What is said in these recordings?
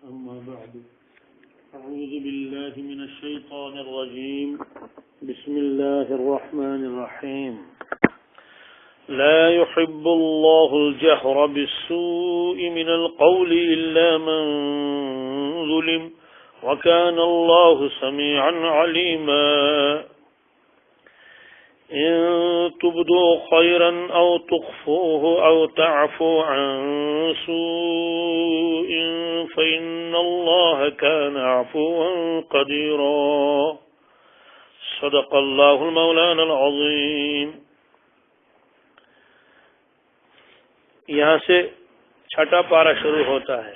أما بعد أعوذ بالله من الشيطان الرجيم بسم الله الرحمن الرحيم لا يحب الله الجهر بالسوء من القول إلا من ظلم وكان الله سميعا عليما إن تبدوا خيرا أو تخفوه أو تعفوا عن سوء فإن الله كان عفوا قديرا صدق الله المولانا العظيم. یہاں سے چھٹا پارہ شروع ہوتا ہے.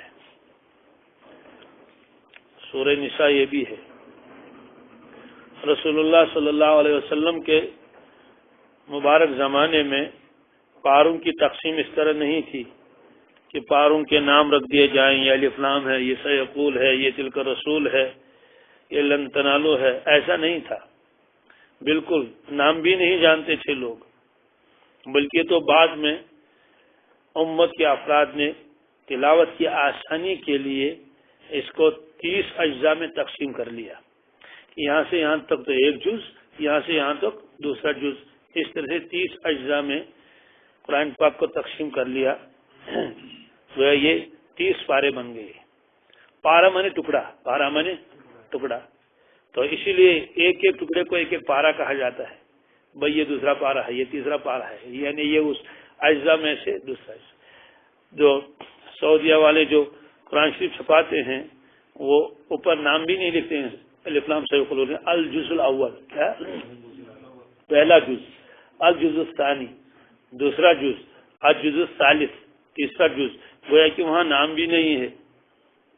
سورہ نساء یہ بھی ہے. رسول اللہ صلی اللہ علیہ وسلم کے مبارک زمانے میں پاروں کی تقسیم اس طرح نہیں تھی کہ پاروں کے نام رکھ دیے جائیں، یہ الف لام ہے، یہ سیقول ہے، یہ تلک رسول ہے، یہ لن تنالو ہے. ایسا نہیں تھا، بالکل نام بھی نہیں جانتے تھے لوگ. بلکہ تو بعد میں امت کے افراد نے تلاوت کی آسانی کے لیے اس کو 30 اجزاء میں تقسیم کر لیا. یہاں سے یہاں تک تو ایک جز، یہاں سے یہاں تک دوسرا جز، اس طرح سے 30 اجزاء میں قرآن پاک کو تقسیم کر لیا. یہ 30 پارے بن گئے. پارا مانے ٹکڑا، پارا مانے ٹکڑا. تو اسی لیے ایک ایک ٹکڑے کو ایک ایک پارا کہا جاتا ہے. بھائی یہ دوسرا پارا ہے، یہ تیسرا پارا ہے، یعنی یہ اس اجزاء میں سے دوسرا اجزاء. جو سعودیہ والے جو قرآن شریف چھپاتے ہیں وہ اوپر نام بھی نہیں لکھتے ہیں، الف لام صحیح قلوب الجز الاول، کیا پہلا جز، الجز الثانی دوسرا جز، الجز الثالث تیسرا جز. گویا کہ وہاں نام بھی نہیں ہے.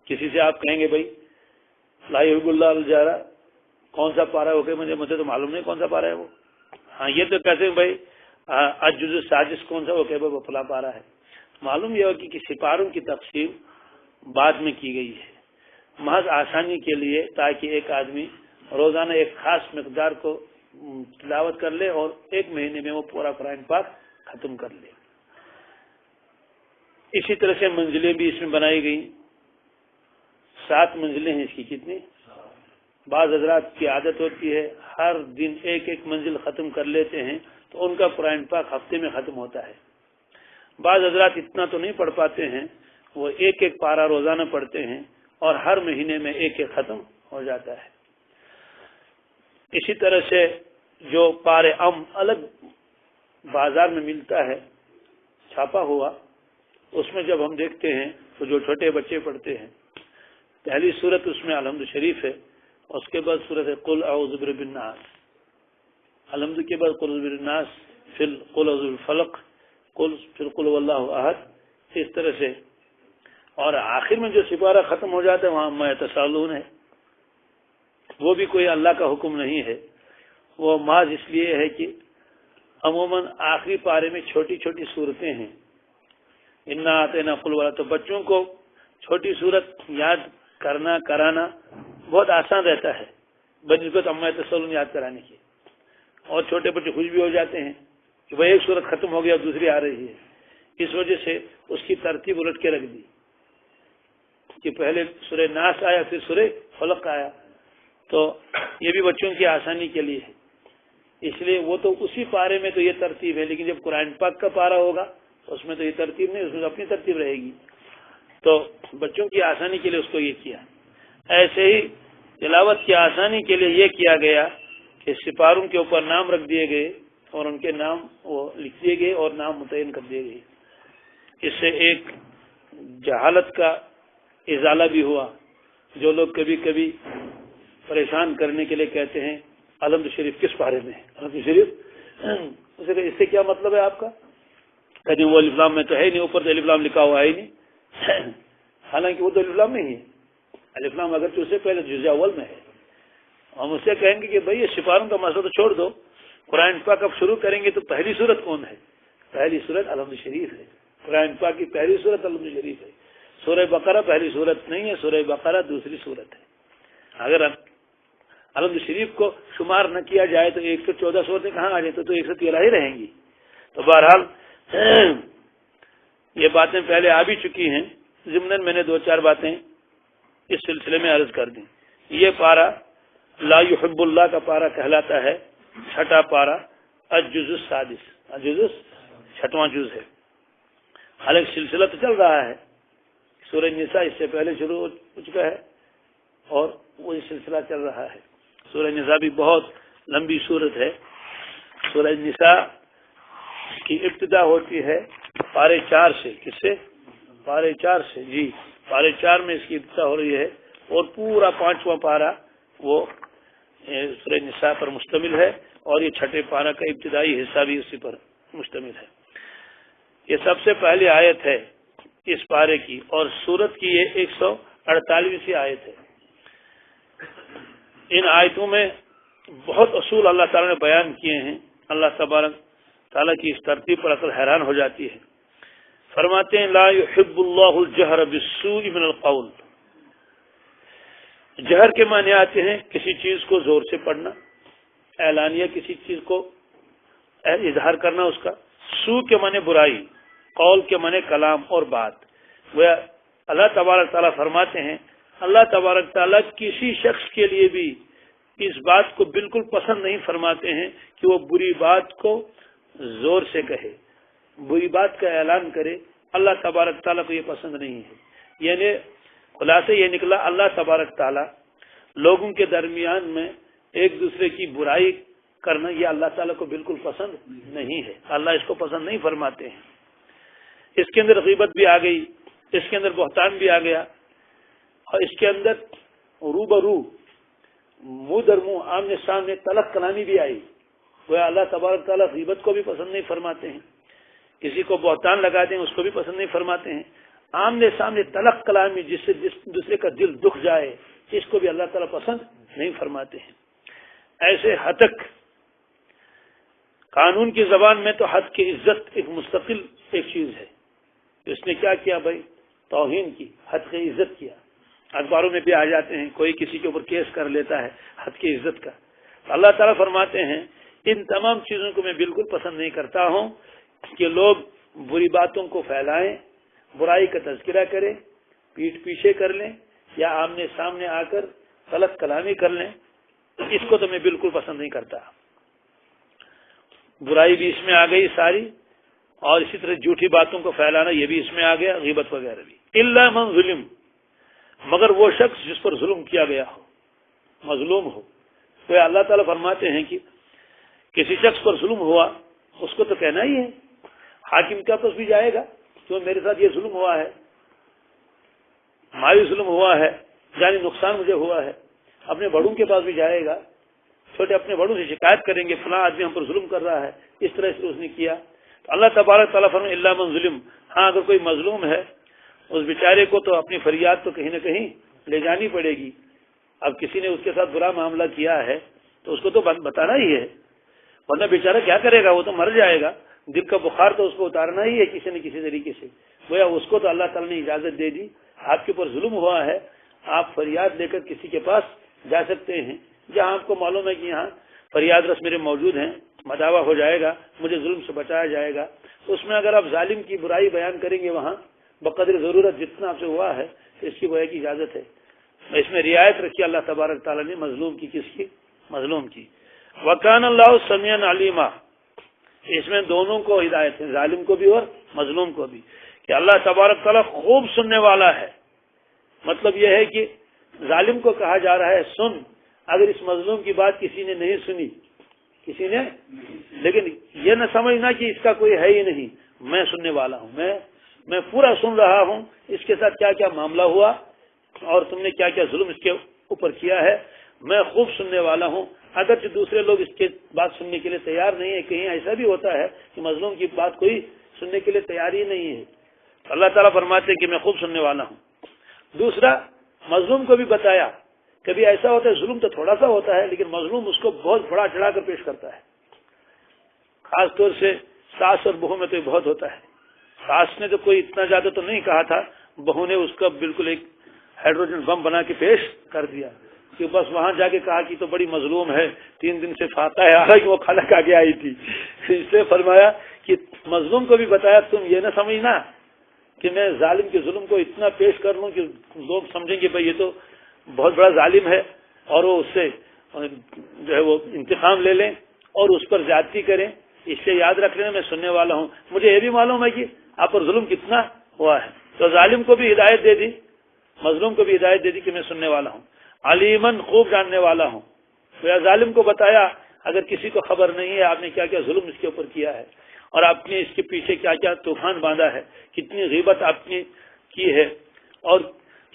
کسی سے آپ کہیں گے بھائی لا یحب اللہ الجہر کون سا پارا ہے، مجھے تو معلوم نہیں کون سا پارا ہے وہ. ہاں یہ تو کہتے ہیں بھائی الجز السادس کون سا، وہ کہ وہ فلاں پارا ہے. معلوم یہ ہو کہ سپاروں کی تقسیم بعد میں کی گئی ہے محض آسانی کے لیے، تاکہ ایک آدمی روزانہ ایک خاص مقدار کو تلاوت کر لے اور ایک مہینے میں وہ پورا قرآن پاک ختم کر لے. اسی طرح سے منزلیں بھی اس میں بنائی گئی. 7 منزلیں ہیں اس کی. کتنی؟ بعض حضرات کی عادت ہوتی ہے ہر دن ایک ایک منزل ختم کر لیتے ہیں تو ان کا قرآن پاک ہفتے میں ختم ہوتا ہے. بعض حضرات اتنا تو نہیں پڑھ پاتے ہیں، وہ ایک ایک پارا روزانہ پڑھتے ہیں اور ہر مہینے میں ایک ایک ختم ہو جاتا ہے. اسی طرح سے جو پارے الگ بازار میں ملتا ہے چھاپا ہوا، اس میں جب ہم دیکھتے ہیں تو جو چھوٹے بچے پڑھتے ہیں، پہلی سورت اس میں الحمد شریف ہے، اس کے بعد سورت قل اعوذ برب الناس، الحمد کے بعد قل اعوذ برب الناس، پھر قل اعوذ بالفلق، پھر قل واللہ احد، اس طرح سے. اور آخر میں جو سپارہ ختم ہو جاتا ہے وہاں ما یتساءلون ہے. وہ بھی کوئی اللہ کا حکم نہیں ہے، وہ محض اس لیے ہے کہ عموماً آخری پارے میں چھوٹی چھوٹی صورتیں ہیں. انا اعطینا قل والا، تو بچوں کو چھوٹی صورت یاد کرنا کرانا بہت آسان رہتا ہے بنسبت ما یتساءلون یاد کرانے کی. اور چھوٹے بچے خوش بھی ہو جاتے ہیں کہ وہ ایک صورت ختم ہو گیا دوسری آ رہی ہے. اس وجہ سے اس کی ترتیب الٹ کے رکھ دی کہ پہلے سورہ ناس آیا پھر سورہ فلق آیا. تو یہ بھی بچوں کی آسانی کے لیے ہے، اس لیے وہ تو اسی پارے میں تو یہ ترتیب ہے، لیکن جب قرآن پاک کا پارا ہوگا اس میں تو یہ ترتیب نہیں، اس میں اپنی ترتیب رہے گی. تو بچوں کی آسانی کے لیے اس کو یہ کیا. ایسے ہی تلاوت کی آسانی کے لیے یہ کیا گیا کہ سپاروں کے اوپر نام رکھ دیے گئے اور ان کے نام وہ لکھ دیے گئے اور نام متعین کر دیے گئے. اس سے ایک جہالت کا ازالہ بھی ہوا. جو لوگ کبھی کبھی پریشان کرنے کے لیے کہتے ہیں الحمد شریف کس پارے میں ہے، الحمد شریف اس سے کیا مطلب ہے آپ کا؟ کہتے ہیں وہ الف لام میں تو ہے نہیں، اوپر تو الف لام لکھا ہوا ہے ہی نہیں. حالانکہ وہ تو الف لام نہیں ہے. الف لام اگر تو اس سے پہلے جزء اول میں ہے. ہم اس سے کہیں گے کہ بھائی یہ سپاروں کا مسئلہ تو چھوڑ دو، قرآن پاک اب شروع کریں گے تو پہلی صورت کون ہے؟ پہلی صورت الحمد شریف ہے. قرآن پاک کی پہلی صورت الحمد شریف ہے. سورہ بقرہ پہلی صورت نہیں ہے، سورہ بقرہ دوسری صورت ہے. اگر الحمد شریف کو شمار نہ کیا جائے تو 114 صورتیں کہاں آ جائیں، تو 113 ہی رہیں گی. تو بہرحال یہ باتیں پہلے آ بھی چکی ہیں. ضمن میں نے 2-4 باتیں اس سلسلے میں عرض کر دیں۔ یہ پارہ لا یحب اللہ کا پارہ کہلاتا ہے، چھٹا پارہ الجزء السادس، الجزء چھٹواں جز ہے۔ حالانکہ سلسلہ تو چل رہا ہے، سورہ نساء اس سے پہلے شروع ہو چکا ہے اور وہی سلسلہ چل رہا ہے۔ سورہ نساء بھی بہت لمبی سورت ہے۔ سورہ نساء کی ابتدا ہوتی ہے پارے 4 سے۔ کس سے؟ پارے 4 سے، جی پارے 4 میں اس کی ابتدا ہو رہی ہے اور پورا 5واں پارہ وہ سورہ نساء پر مشتمل ہے، اور یہ چھٹے پارہ کا ابتدائی حصہ بھی اسی پر مشتمل ہے۔ یہ سب سے پہلی آیت ہے اس پارے کی، اور سورت کی یہ 148ویں آیت ہے۔ ان آیتوں میں بہت اصول اللہ تعالیٰ نے بیان کیے ہیں۔ اللہ تبارک تعالیٰ کی اس ترتیب پر عقل حیران ہو جاتی ہے۔ فرماتے ہیں لا یحب اللہ الجہر بالسوء من القول۔ جہر کے معنی آتے ہیں کسی چیز کو زور سے پڑھنا، اعلانیہ کسی چیز کو اظہار کرنا اس کا۔ سوء کے معنی برائی، قول کے معنی کلام اور بات۔ وہ اللہ تبارک تعالیٰ فرماتے ہیں اللہ تبارک تعالیٰ کسی شخص کے لیے بھی اس بات کو بالکل پسند نہیں فرماتے ہیں کہ وہ بری بات کو زور سے کہے، بری بات کا اعلان کرے۔ اللہ تبارک تعالیٰ کو یہ پسند نہیں ہے۔ یعنی خلاصہ یہ نکلا اللہ تبارک تعالیٰ لوگوں کے درمیان میں ایک دوسرے کی برائی کرنا یہ اللہ تعالیٰ کو بالکل پسند نہیں ہے۔ اللہ اس کو پسند نہیں فرماتے ہیں۔ اس کے اندر غیبت بھی آ گئی، اس کے اندر بہتان بھی آ گیا، اور اس کے اندر روبرو منہ در منہ آمنے سامنے تلخ کلامی بھی آئی۔ وہ اللہ تبارک تعالیٰ غیبت کو بھی پسند نہیں فرماتے ہیں، کسی کو بہتان لگا دیں اس کو بھی پسند نہیں فرماتے ہیں۔ آمنے سامنے تلخ کلامی جس سے دوسرے کا دل دکھ جائے اس کو بھی اللہ تعالیٰ پسند نہیں فرماتے ہیں۔ ایسے ہتک قانون کی زبان میں تو حد کی عزت ایک مستقل ایک چیز ہے۔ اس نے کیا کیا بھائی؟ توہین کی، حد کی عزت کیا۔ اخباروں میں بھی آ جاتے ہیں، کوئی کسی کے اوپر کیس کر لیتا ہے حد کی عزت کا۔ اللہ تعالیٰ فرماتے ہیں ان تمام چیزوں کو میں بالکل پسند نہیں کرتا ہوں کہ لوگ بری باتوں کو پھیلائیں، برائی کا تذکرہ کریں، پیٹھ پیچھے کر لیں یا آمنے سامنے آ کر غلط کلامی کر لیں۔ اس کو تو میں بالکل پسند نہیں کرتا۔ برائی بھی اس میں آ گئی ساری، اور اسی طرح جھوٹی باتوں کو پھیلانا یہ بھی اس میں آ گیا، غیبت وغیرہ بھی۔ الا من ظلم، مگر وہ شخص جس پر ظلم کیا گیا ہو، مظلوم ہو۔ تو اللہ تعالیٰ فرماتے ہیں کہ کسی شخص پر ظلم ہوا اس کو تو کہنا ہی ہے، حاکم کا پاس بھی جائے گا کہ میرے ساتھ یہ ظلم ہوا ہے، مالی ظلم ہوا ہے، جانی نقصان مجھے ہوا ہے۔ اپنے بڑوں کے پاس بھی جائے گا، چھوٹے اپنے بڑوں سے شکایت کریں گے فلاں آدمی ہم پر ظلم کر رہا ہے، اس طرح سے اس نے کیا۔ تو اللہ تبارک تعالیٰ فرمائے الا من ظلم، ہاں اگر کوئی مظلوم ہے اس بیچارے کو تو اپنی فریاد تو کہیں نہ کہیں لے جانی پڑے گی۔ اب کسی نے اس کے ساتھ برا معاملہ کیا ہے تو اس کو تو بتانا ہی ہے، ورنہ بیچارہ کیا کرے گا، وہ تو مر جائے گا۔ دل کا بخار تو اس کو اتارنا ہی ہے کسی نہ کسی طریقے سے۔ گویا اس کو تو اللہ تعالیٰ نے اجازت دے دی، آپ کے اوپر ظلم ہوا ہے، آپ فریاد لے کر کسی کے پاس جا سکتے ہیں، جہاں آپ کو معلوم ہے کہ یہاں فریاد رس میرے موجود ہیں، مداوع ہو جائے گا، مجھے ظلم سے بچایا جائے گا۔ اس میں اگر آپ ظالم کی برائی بیان کریں گے وہاں بقدر ضرورت جتنا آپ سے ہوا ہے تو اس کی گویا کی اجازت ہے۔ اس میں رعایت رکھی اللہ تبارک تعالیٰ نے مظلوم کی، کس کی؟ مظلوم کی۔ وکان اللہ سمیعا علیما، اس میں دونوں کو ہدایت ہے، ظالم کو بھی اور مظلوم کو بھی، کہ اللہ تبارک تعالیٰ خوب سننے والا ہے۔ مطلب یہ ہے کہ ظالم کو کہا جا رہا ہے سن، اگر اس مظلوم کی بات کسی نے نہیں سنی، کسی نے، لیکن یہ نہ سمجھنا کہ اس کا کوئی ہے ہی نہیں، میں سننے والا ہوں، میں پورا سن رہا ہوں اس کے ساتھ کیا کیا معاملہ ہوا اور تم نے کیا کیا ظلم اس کے اوپر کیا ہے، میں خوب سننے والا ہوں۔ اگرچہ دوسرے لوگ اس کے بات سننے کے لیے تیار نہیں ہے، کہیں ایسا بھی ہوتا ہے کہ مظلوم کی بات کوئی سننے کے لیے تیار ہی نہیں ہے، اللہ تعالیٰ فرماتے ہیں کہ میں خوب سننے والا ہوں۔ دوسرا، مظلوم کو بھی بتایا، کبھی ایسا ہوتا ہے ظلم تو تھوڑا سا ہوتا ہے لیکن مظلوم اس کو بہت بڑا چڑھا کر پیش کرتا ہے، خاص طور سے ساس اور بہو میں تو یہ بہت ہوتا ہے۔ ساس نے تو کوئی اتنا زیادہ تو نہیں کہا تھا، بہو نے اس کا بالکل ایک ہائیڈروجن بم بنا کے پیش کر دیا کہ بس وہاں جا کے کہا کہ تو بڑی مظلوم ہے، 3 دن سے فاتح ہے، حالانکہ وہ کھانا کھا کے آئی تھی۔ اس سے فرمایا کہ مظلوم کو بھی بتایا تم یہ نہ سمجھنا کہ میں ظالم کے ظلم کو اتنا پیش کر لوں کہ لوگ سمجھیں گے بھائی یہ تو بہت بڑا ظالم ہے، اور وہ اس سے جو ہے وہ انتقام لے لیں اور اس پر زیادتی کریں. اس سے یاد رکھ لینا میں سننے والا ہوں، مجھے یہ بھی معلوم ہے کہ آپ پر ظلم کتنا ہوا ہے. تو ظالم کو بھی ہدایت دے دی، مظلوم کو بھی ہدایت دے دی کہ میں سننے والا ہوں، علیمن خوب جاننے والا ہوں. تو ظالم کو بتایا اگر کسی کو خبر نہیں ہے آپ نے کیا کیا ظلم اس کے اوپر کیا ہے، اور آپ نے اس کے پیچھے کیا کیا طوفان باندھا ہے، کتنی غیبت آپ نے کی ہے، اور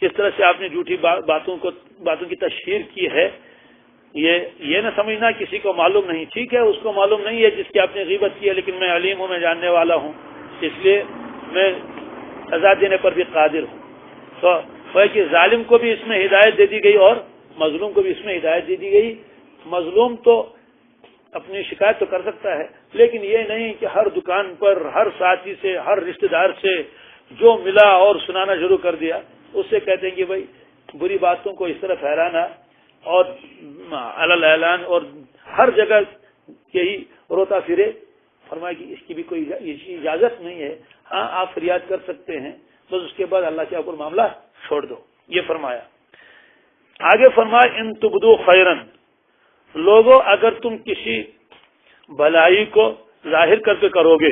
کس طرح سے آپ نے جھوٹی باتوں کی تشہیر کی ہے. یہ نہ سمجھنا کسی کو معلوم نہیں، ٹھیک ہے اس کو معلوم نہیں ہے جس کی آپ نے غیبت کی ہے، لیکن میں علیم ہوں، میں جاننے والا ہوں، اس لیے میں سزا دینے پر بھی قادر ہوں. تو وہ کہ ظالم کو بھی اس میں ہدایت دے دی گئی اور مظلوم کو بھی اس میں ہدایت دے دی گئی. مظلوم تو اپنی شکایت تو کر سکتا ہے، لیکن یہ نہیں کہ ہر دکان پر ہر ساتھی سے ہر رشتہ دار سے جو ملا اور سنانا شروع کر دیا. اس سے کہتے ہیں کہ بھائی بری باتوں کو اس طرح پھیلانا اور علل اعلان اور ہر جگہ یہی روتا پھرے. فرمایا کہ اس کی بھی کوئی اجازت نہیں ہے. ہاں آپ فریاد کر سکتے ہیں، بس اس کے بعد اللہ کے اوپر معاملہ چھوڑ دو. یہ فرمایا. آگے فرمایا ان تبدو خیرن، لوگوں اگر تم کسی بھلائی کو ظاہر کر کے کرو گے،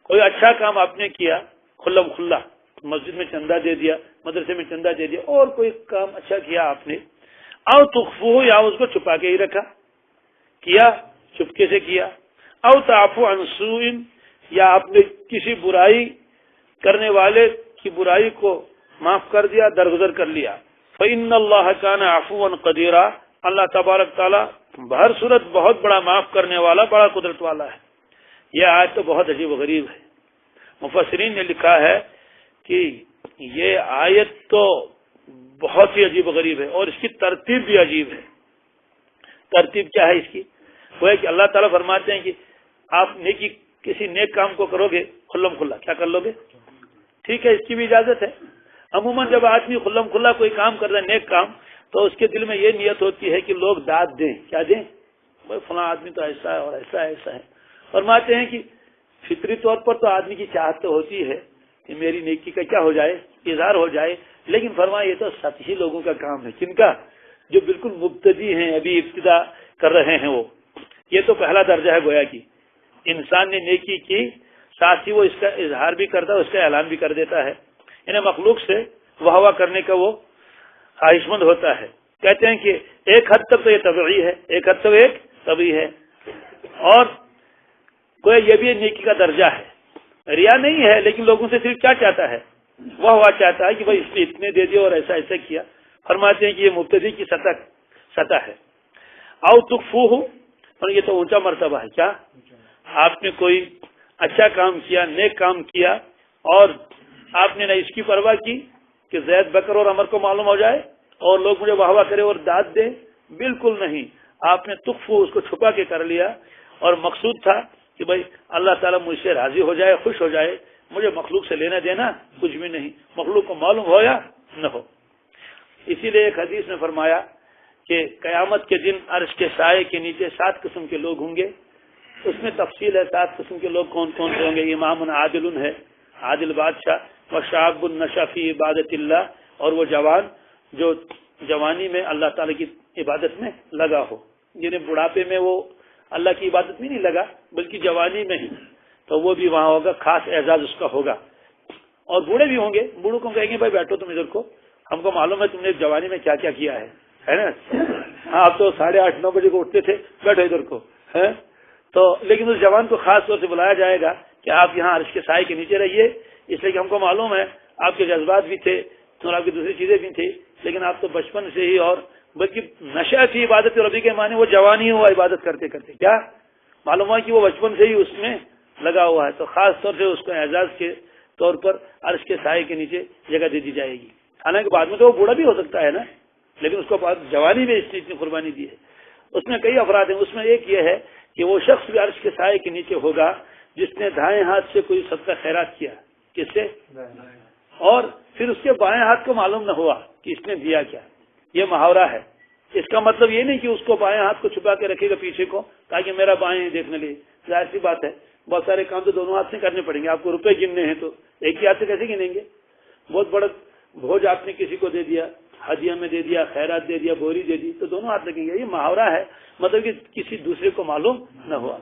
کوئی اچھا کام آپ نے کیا کھلم کھلا، مسجد میں چندہ دے دیا، مدرسے میں چندہ دے دیا، اور کوئی کام اچھا کیا آپ نے، او تخفوہ یا اس کو چھپا کے ہی رکھا، کیا چپکے سے کیا، او تعفو عن سوء یا آپ نے کسی برائی کرنے والے کی برائی کو معاف کر دیا، درگزر کر لیا. فإن اللہ کان عفوا قدیرا، اللہ تبارک تعالی بہر صورت بہت بڑا معاف کرنے والا، بڑا قدرت والا ہے. یہ آیت تو بہت عجیب و غریب ہے. مفسرین نے لکھا ہے کہ یہ آیت تو بہت ہی عجیب و غریب ہے، اور اس کی ترتیب بھی عجیب ہے. ترتیب کیا ہے اس کی؟ وہ ہے کہ اللہ تعالیٰ فرماتے ہیں کہ آپ کسی نیک کام کو کرو گے کھلم کھلا، کیا کر لو گے؟ ٹھیک ہے، اس کی بھی اجازت ہے. عموماً جب آدمی کھلم کھلا کوئی کام کر رہا ہے نیک کام، تو اس کے دل میں یہ نیت ہوتی ہے کہ لوگ داد دیں. کیا دیں؟ بھائی فلاں آدمی تو ایسا ہے اور ایسا ایسا ہے. فرماتے ہیں کہ فطری طور پر تو آدمی کی چاہت تو ہوتی ہے کہ میری نیکی کا کیا ہو جائے، اظہار ہو جائے، لیکن فرمایا یہ تو سطحی لوگوں کا کام ہے. کن کا؟ جو بالکل مبتدی ہیں، ابھی ابتدا کر رہے ہیں وہ. یہ تو پہلا درجہ ہے گویا کی. انسان نے نیکی کی، ساتھ ہی وہ اس کا اظہار بھی کرتا ہے، اس کا اعلان بھی کر دیتا ہے. انہیں مخلوق سے واہ واہ کرنے کا وہ خواہش مند ہوتا ہے. کہتے ہیں کہ ایک حد تک تو یہ طبعی ہے، ایک حد تک ایک طبعی ہے. اور کوئی یہ بھی نیکی کا درجہ ہے. ریا نہیں ہے، لیکن لوگوں سے صرف کیا چاہتا ہے؟ واہ چاہتا ہے کہ بھائی اس نے اتنے دے دیا اور ایسا ایسا کیا. فرماتے ہیں کہ یہ مبتدی کی سطح ہے. او تخفوہ، یہ تو اونچا مرتبہ ہے. کیا آپ نے کوئی اچھا کام کیا، نیک کام کیا، اور آپ نے نہ اس کی پرواہ کی کہ زید بکر اور عمر کو معلوم ہو جائے اور لوگ مجھے واہ واہ کرے اور داد دیں. بالکل نہیں. آپ نے تخفو، اس کو چھپا کے کر لیا، اور مقصود تھا کہ بھائی اللہ تعالیٰ مجھ سے راضی ہو جائے، خوش ہو جائے. مجھے مخلوق سے لینا دینا کچھ بھی نہیں، مخلوق کو معلوم ہو یا نہ ہو. اسی لیے ایک حدیث میں فرمایا کہ قیامت کے دن عرش کے سائے کے نیچے 7 قسم کے لوگ ہوں گے. اس میں تفصیل ہے 7 قسم کے لوگ کون کون سے ہوں گے. امام عادل ہے، عادل بادشاہ، وشاب النشا فی عبادت اللہ، اور وہ جوان جو جوانی میں اللہ تعالی کی عبادت میں لگا ہو. جنہیں بڑھاپے میں وہ اللہ کی عبادت میں نہیں لگا بلکہ جوانی میں ہی، تو وہ بھی وہاں ہوگا، خاص اعزاز اس کا ہوگا. اور بوڑھے بھی ہوں گے، بوڑھوں کو کہیں گے بھائی بیٹھو تم ادھر کو، ہم کو معلوم ہے تم نے جوانی میں کیا کیا کیا ہے نا. ہاں آپ تو 8:30-9 بجے کو اٹھتے تھے، بیٹھو ادھر کو ہے. تو لیکن اس جوان کو خاص طور سے بلایا جائے گا کہ آپ یہاں عرش کے سائے کے نیچے رہیے، اس لیے کہ ہم کو معلوم ہے آپ کے جذبات بھی تھے اور آپ کی دوسری چیزیں بھی تھیں، لیکن آپ تو بچپن سے ہی، اور بلکہ نشہ کی عبادت ربی کے معنی وہ جوانی ہوا عبادت کرتے کرتے، کیا معلوم ہوا کہ وہ بچپن سے ہی اس میں لگا ہوا ہے. تو خاص طور سے اس کو اعزاز کے طور پر عرش کے سائے کے نیچے جگہ دے دی جائے گی. حالانکہ بعد میں تو وہ بوڑھا بھی ہو سکتا ہے نا، لیکن اس کو جوانی میں اس نے اتنی قربانی دی ہے. اس میں کئی افراد ہیں. اس میں ایک یہ ہے کہ وہ شخص بھی عرش کے سائے کے نیچے ہوگا جس نے دائیں ہاتھ سے کوئی صدقہ خیرات کیا. کس سے؟ اور پھر اس کے بائیں ہاتھ کو معلوم نہ ہوا کہ اس نے دیا کیا. یہ محاورہ ہے. اس کا مطلب یہ نہیں کہ اس کو بائیں ہاتھ کو چھپا کے رکھے گا پیچھے کو تاکہ میرا بائیں دیکھنے لے. ظاہر سی بات ہے بہت سارے کام تو دونوں ہاتھ سے کرنے پڑیں گے. آپ کو روپے گننے ہیں تو ایک ہی ہاتھ سے کیسے گنیں گے؟ بہت بڑا بھوج آپ نے کسی کو دے دیا, ہدیہ میں دے دیا, خیرات دے دیا, بوری دے دی, تو دونوں ہاتھ لگیں گے. یہ محاورہ ہے, مطلب کہ کسی دوسرے کو معلوم نہ ہوا.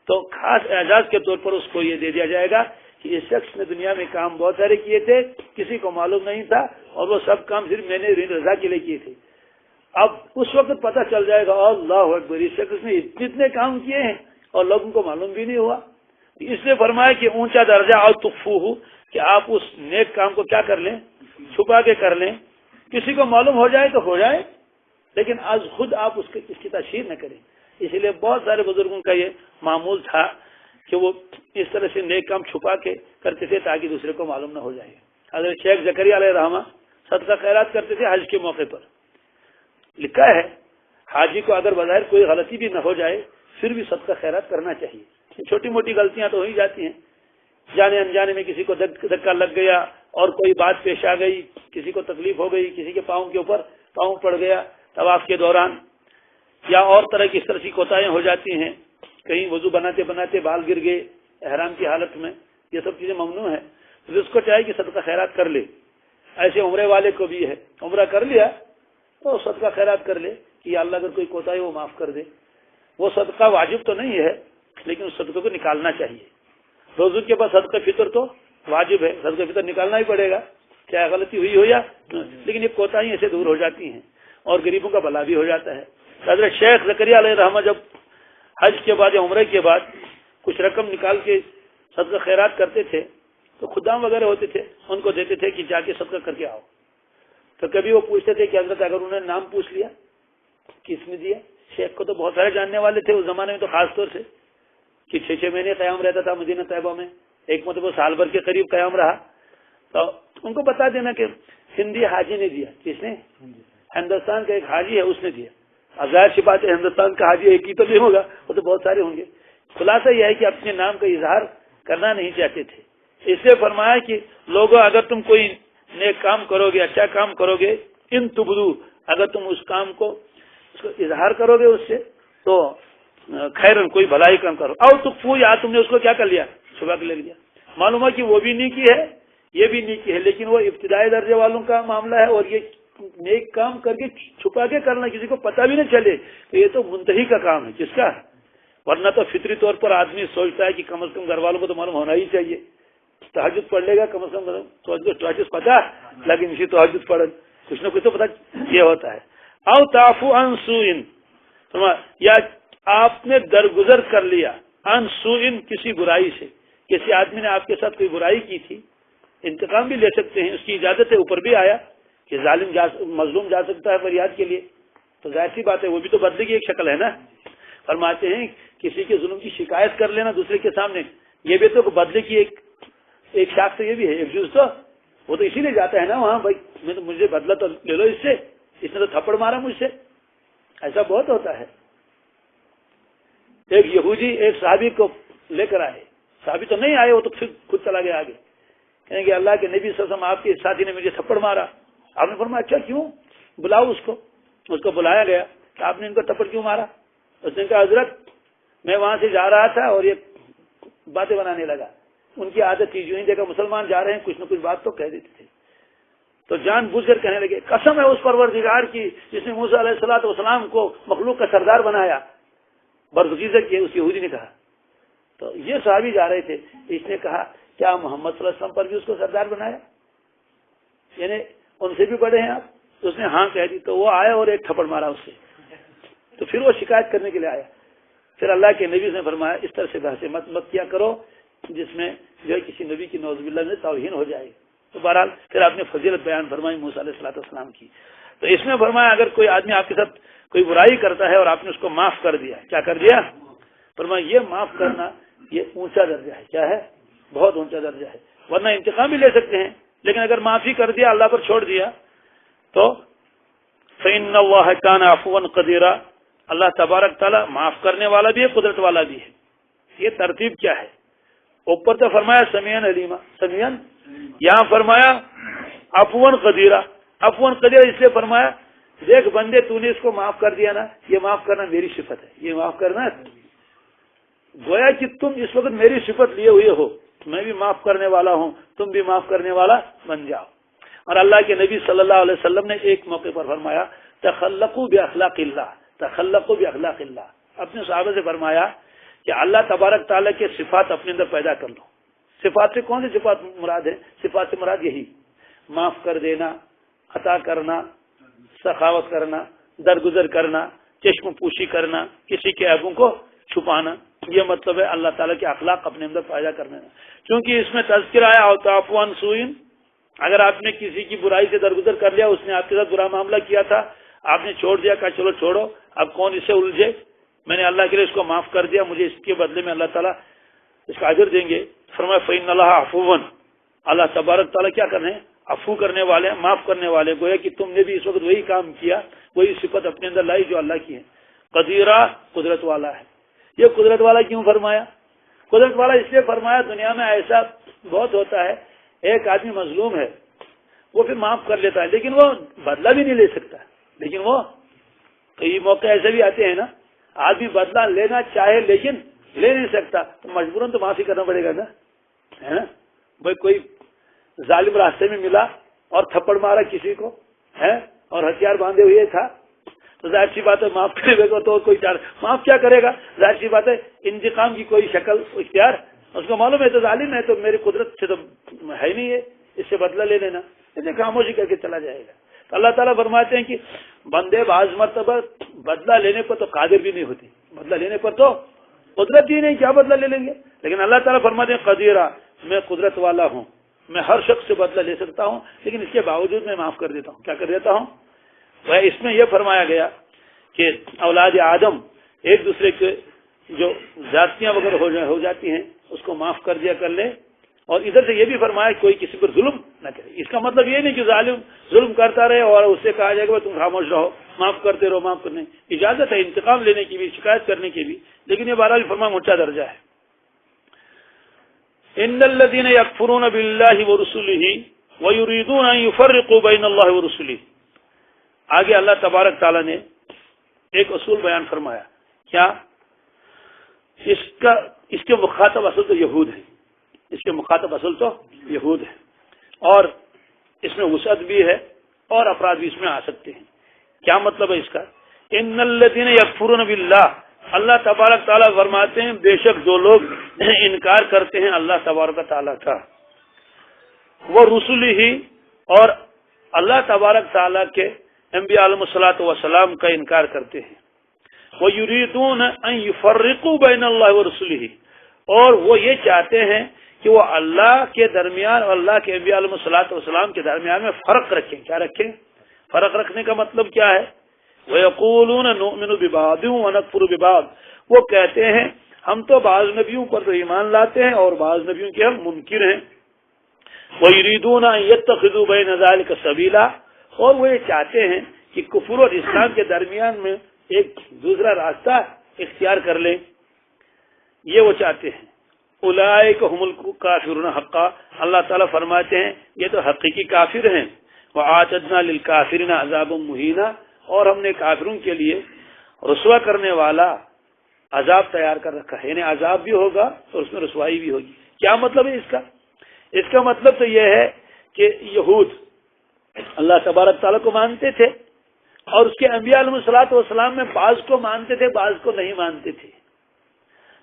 تو خاص اعزاز کے طور پر اس کو یہ دے دیا جائے گا کہ اس شخص نے دنیا میں کام بہت سارے کیے تھے, کسی کو معلوم نہیں تھا, اور وہ سب کام صرف میں نے رضا کے لیے کیے تھے. اب اس وقت پتہ چل جائے گا اللہ اکبر, اس شخص نے اتنے کام کیے ہیں اور لوگوں کو معلوم بھی نہیں ہوا. اس لیے فرمایا کہ اونچا درجہ اور تخفوہ, کہ آپ اس نیک کام کو کیا کر لیں, چھپا کے کر لیں. کسی کو معلوم ہو جائے تو ہو جائے, لیکن از خود آپ اس کی تشہیر نہ کریں. اس لیے بہت سارے بزرگوں کا یہ معمول تھا کہ وہ اس طرح سے نیک کام چھپا کے کرتے تھے تاکہ دوسرے کو معلوم نہ ہو جائے. حضرت شیخ زکریا علیہ رحمہ صدقہ خیرات کرتے تھے حج کے موقع پر. لکھا ہے حاجی کو اگر بظاہر کوئی غلطی بھی نہ ہو جائے پھر بھی صدقہ خیرات کرنا چاہیے. چھوٹی موٹی غلطیاں تو ہو ہی جاتی ہیں, جانے انجانے میں کسی کو دھکا لگ گیا اور کوئی بات پیش آ گئی, کسی کو تکلیف ہو گئی, کسی کے پاؤں کے اوپر پاؤں پڑ گیا طواف کے دوران, یا اور طرح کی اس طرح کی کوتاہیاں ہو جاتی ہیں, کہیں وضو بناتے بناتے بال گر گئے احرام کی حالت میں, یہ سب چیزیں ممنوع ہیں. تو اس کو چاہیے کہ صدقہ خیرات کر لے. ایسے عمرے والے کو بھی ہے, عمرہ کر لیا تو صدقہ خیرات کر لے کہ اللہ اگر کوئی کوتاہی وہ معاف کر دے. وہ صدقہ واجب تو نہیں ہے لیکن اس صدقے کو نکالنا چاہیے. روزوں کے بعد صدقہ فطر تو واجب ہے, صدقہ فطر نکالنا ہی پڑے گا چاہے غلطی ہوئی ہو یا, لیکن یہ کوتاہی ایسے دور ہو جاتی ہیں اور غریبوں کا بھلا بھی ہو جاتا ہے. حضرت شیخ زکریا علیہ رحمہ جب حج کے بعد یا عمرے کے بعد کچھ رقم نکال کے صدقہ خیرات کرتے تھے تو خدام وغیرہ ہوتے تھے ان کو دیتے تھے کہ جا کے صدقہ کر کے آؤ. تو کبھی وہ پوچھتے تھے کہ حضرت اگر انہوں نے نام پوچھ لیا کس نے دیا. شیخ کو تو بہت سارے جاننے والے تھے اس زمانے میں, تو خاص طور سے کہ 6 مہینے قیام رہتا تھا مدینہ طیبہ میں, ایک مرتبہ سال بھر کے قریب قیام رہا. تو ان کو بتا دینا کہ سندھی حاجی نے دیا. کس نے؟ ہندوستان کا ایک حاجی ہے اس نے دیا. ظاہر سی بات ہے ہندوستان کا حاجی ایک ہی تو نہیں ہوگا, وہ تو بہت سارے ہوں گے. خلاصہ یہ ہے کہ اپنے نام کا اظہار کرنا نہیں چاہتے تھے. اس لیے فرمایا کہ لوگوں اگر تم کوئی نیک کام کرو گے, اچھا کام کرو گے, ان تبدو, اگر تم اس کام کو اظہار کرو گے اس سے تو خیرن کوئی بھلائی کام کرو. او تخفو, یا تم نے اس کو کیا کر لیا, چھپا کے لے لیا. معلوم ہے کہ وہ بھی نیکی ہے یہ بھی نیکی ہے, لیکن وہ ابتدائی درجے والوں کا معاملہ ہے. اور یہ نیک کام کر کے چھپا کے کرنا, کسی کو پتہ بھی نہ چلے, تو یہ تو منتہی کا کام ہے. کس کا؟ ورنہ تو فطری طور پر آدمی سوچتا ہے کہ کم از کم گھر والوں کو تو معلوم ہونا ہی چاہیے. تہجد پڑھ لے گا کم از کم, تہجد پتا لیکن اسی تہجد پڑھ کچھ نہ کچھ تو پتا یہ ہوتا ہے. او تعفو عن سوء, یا آپ نے درگزر کر لیا عن سوء, کسی برائی سے. کسی آدمی نے آپ کے ساتھ کوئی برائی کی تھی, انتقام بھی لے سکتے ہیں, اس کی اجازت ہے. اوپر بھی آیا کہ مظلوم جا سکتا ہے فریاد کے لیے, تو ظاہر سی بات ہے وہ بھی تو بدلے کی ایک شکل ہے نا. فرماتے ہیں کسی کے ظلم کی شکایت کر لینا دوسرے کے سامنے, یہ بھی تو بدلے کی ایک شاخ سے یہ بھی ہے. ایک جز تو وہ تو اسی لیے جاتا ہے نا وہاں, بھائی مجھے بدلہ تو لے لو اس سے, اس نے تو تھپڑ مارا مجھ سے. ایسا بہت ہوتا ہے. ایک یہودی ایک صحابی کو لے کر آئے, صحابی تو نہیں آئے, وہ تو پھر خود چلا گیا آگے, کہیں گے اللہ کے نبی صلی اللہ علیہ وسلم آپ کے ساتھی نے مجھے تھپڑ مارا. آپ نے فرمایا اچھا کیوں, بلاؤ اس کو بلایا گیا کہ آپ نے ان کو تھپڑ کیوں مارا. اس نے کہا حضرت میں وہاں سے جا رہا تھا اور یہ باتیں بنانے لگا. ان کی عادت تھی جو ہی دیکھا مسلمان جا رہے ہیں کچھ نہ کچھ بات تو کہہ دیتے تھے, تو جان بوجھ کر کہنے لگے قسم ہے اس پروردگار کی جس نے موسیٰ علیہ الصلوۃ والسلام کو مخلوق کا سردار بنایا. برگزیدت کی اس یہودی نے کہا. تو یہ صحابی جا رہے تھے, اس نے کہا کیا محمد صلی اللہ علیہ وسلم پر بھی اس کو سردار بنایا, یعنی ان سے بھی بڑے ہیں آپ. اس نے ہاں کہہ دی. تو وہ آیا اور ایک تھپڑ مارا اس سے. تو پھر وہ شکایت کرنے کے لیے آیا. پھر اللہ کے نبی نے فرمایا اس طرح سے بحث مت کیا کرو جس میں جو ہے کسی نبی کی نعوذ باللہ میں توہین ہو جائے. تو بہرحال پھر آپ نے فضیلت بیان فرمائی موسیٰ علیہ الصلوۃ والسلام کی. تو اس میں فرمایا اگر کوئی آدمی آپ کے ساتھ کوئی برائی کرتا ہے اور آپ نے اس کو معاف کر دیا, کیا کر دیا, فرمایا یہ معاف کرنا یہ اونچا درجہ ہے. کیا ہے؟ بہت اونچا درجہ ہے. ورنہ انتقام بھی لے سکتے ہیں, لیکن اگر معافی کر دیا اللہ پر چھوڑ دیا تو فإن اللہ کان عفوا قدیرا, اللہ تبارک تعالیٰ معاف کرنے والا بھی ہے قدرت والا بھی ہے. یہ ترتیب کیا ہے؟ اوپر تو فرمایا سمیعن علیما, سمیعن, یہاں فرمایا عفوا قدیرا. عفوا قدیرا اس لیے فرمایا دیکھ بندے تو نے اس کو معاف کر دیا نا, یہ معاف کرنا میری صفت ہے, یہ معاف کرنا گویا کہ تم اس وقت میری صفت لیے ہوئے ہو، میں بھی معاف کرنے والا ہوں، تم بھی معاف کرنے والا بن جاؤ۔ اور اللہ کے نبی صلی اللہ علیہ وسلم نے ایک موقع پر فرمایا تخلقوا باخلاق اللہ، تخلقوا باخلاق اللہ، اپنے صحابہ سے فرمایا کہ اللہ تبارک تعالیٰ کے صفات اپنے اندر پیدا کر لو۔ صفات سے کون سی صفات مراد ہے؟ صفات سے مراد یہی معاف کر دینا، عطا کرنا، سخاوت کرنا، درگزر کرنا، چشم پوشی کرنا، کسی کے عیبوں کو چھپانا، یہ مطلب ہے اللہ تعالیٰ کے اخلاق اپنے اندر پیدا کرنے کا۔ کیونکہ اس میں تذکر آیا اوتاف عن سوء، اگر آپ نے کسی کی برائی سے درگزر کر لیا، اس نے آپ کے ساتھ برا معاملہ کیا تھا، آپ نے چھوڑ دیا، کہا چلو چھوڑو، اب کون اسے الجھے، میں نے اللہ کے لیے اس کو معاف کر دیا، مجھے اس کے بدلے میں اللہ تعالیٰ اس کا اجر دیں گے۔ فرمایا فإن اللہ عفو، اللہ تبارک تعالیٰ کیا کر رہے ہیں؟ عفو کرنے والے، معاف کرنے والے۔ گویا کہ تم نے بھی اس وقت وہی کام کیا، وہی صفت اپنے اندر لائی جو اللہ کی ہے۔ قدیرہ، قدرت والا ہے۔ یہ قدرت والا کیوں فرمایا؟ قدرت والا اس لیے فرمایا، دنیا میں ایسا بہت ہوتا ہے، ایک آدمی مظلوم ہے، وہ پھر معاف کر لیتا ہے لیکن وہ بدلہ بھی نہیں لے سکتا، لیکن وہ کئی موقع ایسے بھی آتے ہیں نا، آدمی بدلہ لینا چاہے لیکن لے نہیں سکتا، تو مجبوراً تو معافی کرنا پڑے گا نا، ہے نا؟ بھائی کوئی ظالم راستے میں ملا اور تھپڑ مارا کسی کو ہے اور ہتھیار باندھے ہوئے تھا، تو ظاہر سی بات ہے معاف کرے گا تو کوئی چار معاف کیا کرے گا؟ ظاہر سی بات ہے انتقام کی کوئی شکل اختیار، اس کو معلوم ہے تو ظالم ہے، تو میری قدرت سے تو ہے نہیں ہے اس سے بدلہ لے لینا، اسے خاموشی کر کے چلا جائے گا۔ تو اللہ تعالیٰ فرماتے ہیں کہ بندے بعض مرتبہ بدلہ لینے پر تو قادر بھی نہیں ہوتے، بدلہ لینے پر تو قدرت بھی نہیں، کیا بدلہ لے لیں گے؟ لیکن اللہ تعالیٰ فرماتے ہیں قدیرہ، میں قدرت والا ہوں، میں ہر شخص سے بدلہ لے سکتا ہوں، لیکن اس کے باوجود میں معاف کر دیتا ہوں۔ کیا کر دیتا ہوں؟ وہ اس میں یہ فرمایا گیا کہ اولاد آدم ایک دوسرے کے جو ذاتیاں وغیرہ ہو جاتی ہیں اس کو معاف کر دیا کر لے، اور ادھر سے یہ بھی فرمایا کوئی کسی پر ظلم نہ کرے۔ اس کا مطلب یہ نہیں کہ ظالم ظلم کرتا رہے اور اس سے کہا جائے کہ تم خاموش رہو، معاف کرتے رہو، معاف کرنے اجازت ہے انتقام لینے کی بھی، شکایت کرنے کی بھی، لیکن یہ بہرحال فرمایا اونچا درجہ ہے۔ ان الذين يكفرون بالله ورسله ويريدون ان يفرقوا بين الله ورسله، آگے اللہ تبارک تعالیٰ نے ایک اصول بیان فرمایا، کیا؟ اس کے مخاطب اصل تو یہود ہیں، اس کے مخاطب اصل تو یہود ہیں، اور اس میں وسعت بھی ہے اور افراد بھی اس میں آ سکتے ہیں۔ کیا مطلب ہے اس کا؟ ان الذين يكفرون بالله، اللہ تبارک تعالیٰ فرماتے ہیں بے شک جو لوگ انکار کرتے ہیں اللہ تبارک تعالیٰ کا، وہ رسولہ، اور اللہ تبارک تعالیٰ کے انبیاء علیہ الصلوۃ والسلام کا انکار کرتے ہیں، وہ یریدون ان یفرقوا بین اللہ ورسولہ، اور وہ یہ چاہتے ہیں کہ وہ اللہ کے درمیان اور اللہ کے انبیاء علیہ الصلوۃ والسلام کے درمیان میں فرق رکھیں۔ کیا رکھیں؟ فرق رکھنے کا مطلب کیا ہے؟ وَيَقُولُونَ نُؤْمِنُ بِبَعْضٍ وَنَكْفُرُ بِبَعْضٍ، وہ کہتے ہیں ہم تو بعض نبیوں پر تو ایمان لاتے ہیں اور بعض نبیوں کے ہم منکر ہیں۔ وَيُرِيدُونَ أَن يَتَّخِذُوا بَيْنَ ذَلِكَ سَبِيلًا، اور وہ یہ چاہتے ہیں کہ کفر اور اسلام کے درمیان میں ایک دوسرا راستہ اختیار کر لیں، یہ وہ چاہتے ہیں۔ اولئک هم الکافرون حقا، اللہ تعالیٰ فرماتے ہیں یہ تو حقیقی کافر ہیں۔ وَأَعْتَدْنَا لِلْكَافِرِينَ عَذَابًا مُهِينًا، اور ہم نے کافروں کے لیے رسوا کرنے والا عذاب تیار کر رکھا ہے، یعنی عذاب بھی ہوگا اور اس میں رسوائی بھی ہوگی۔ کیا مطلب ہے اس کا؟ اس کا مطلب تو یہ ہے کہ یہود اللہ تبارک تعالیٰ کو مانتے تھے اور اس کے انبیاء علیہ الصلوۃ والسلام میں بعض کو مانتے تھے، بعض کو نہیں مانتے تھے۔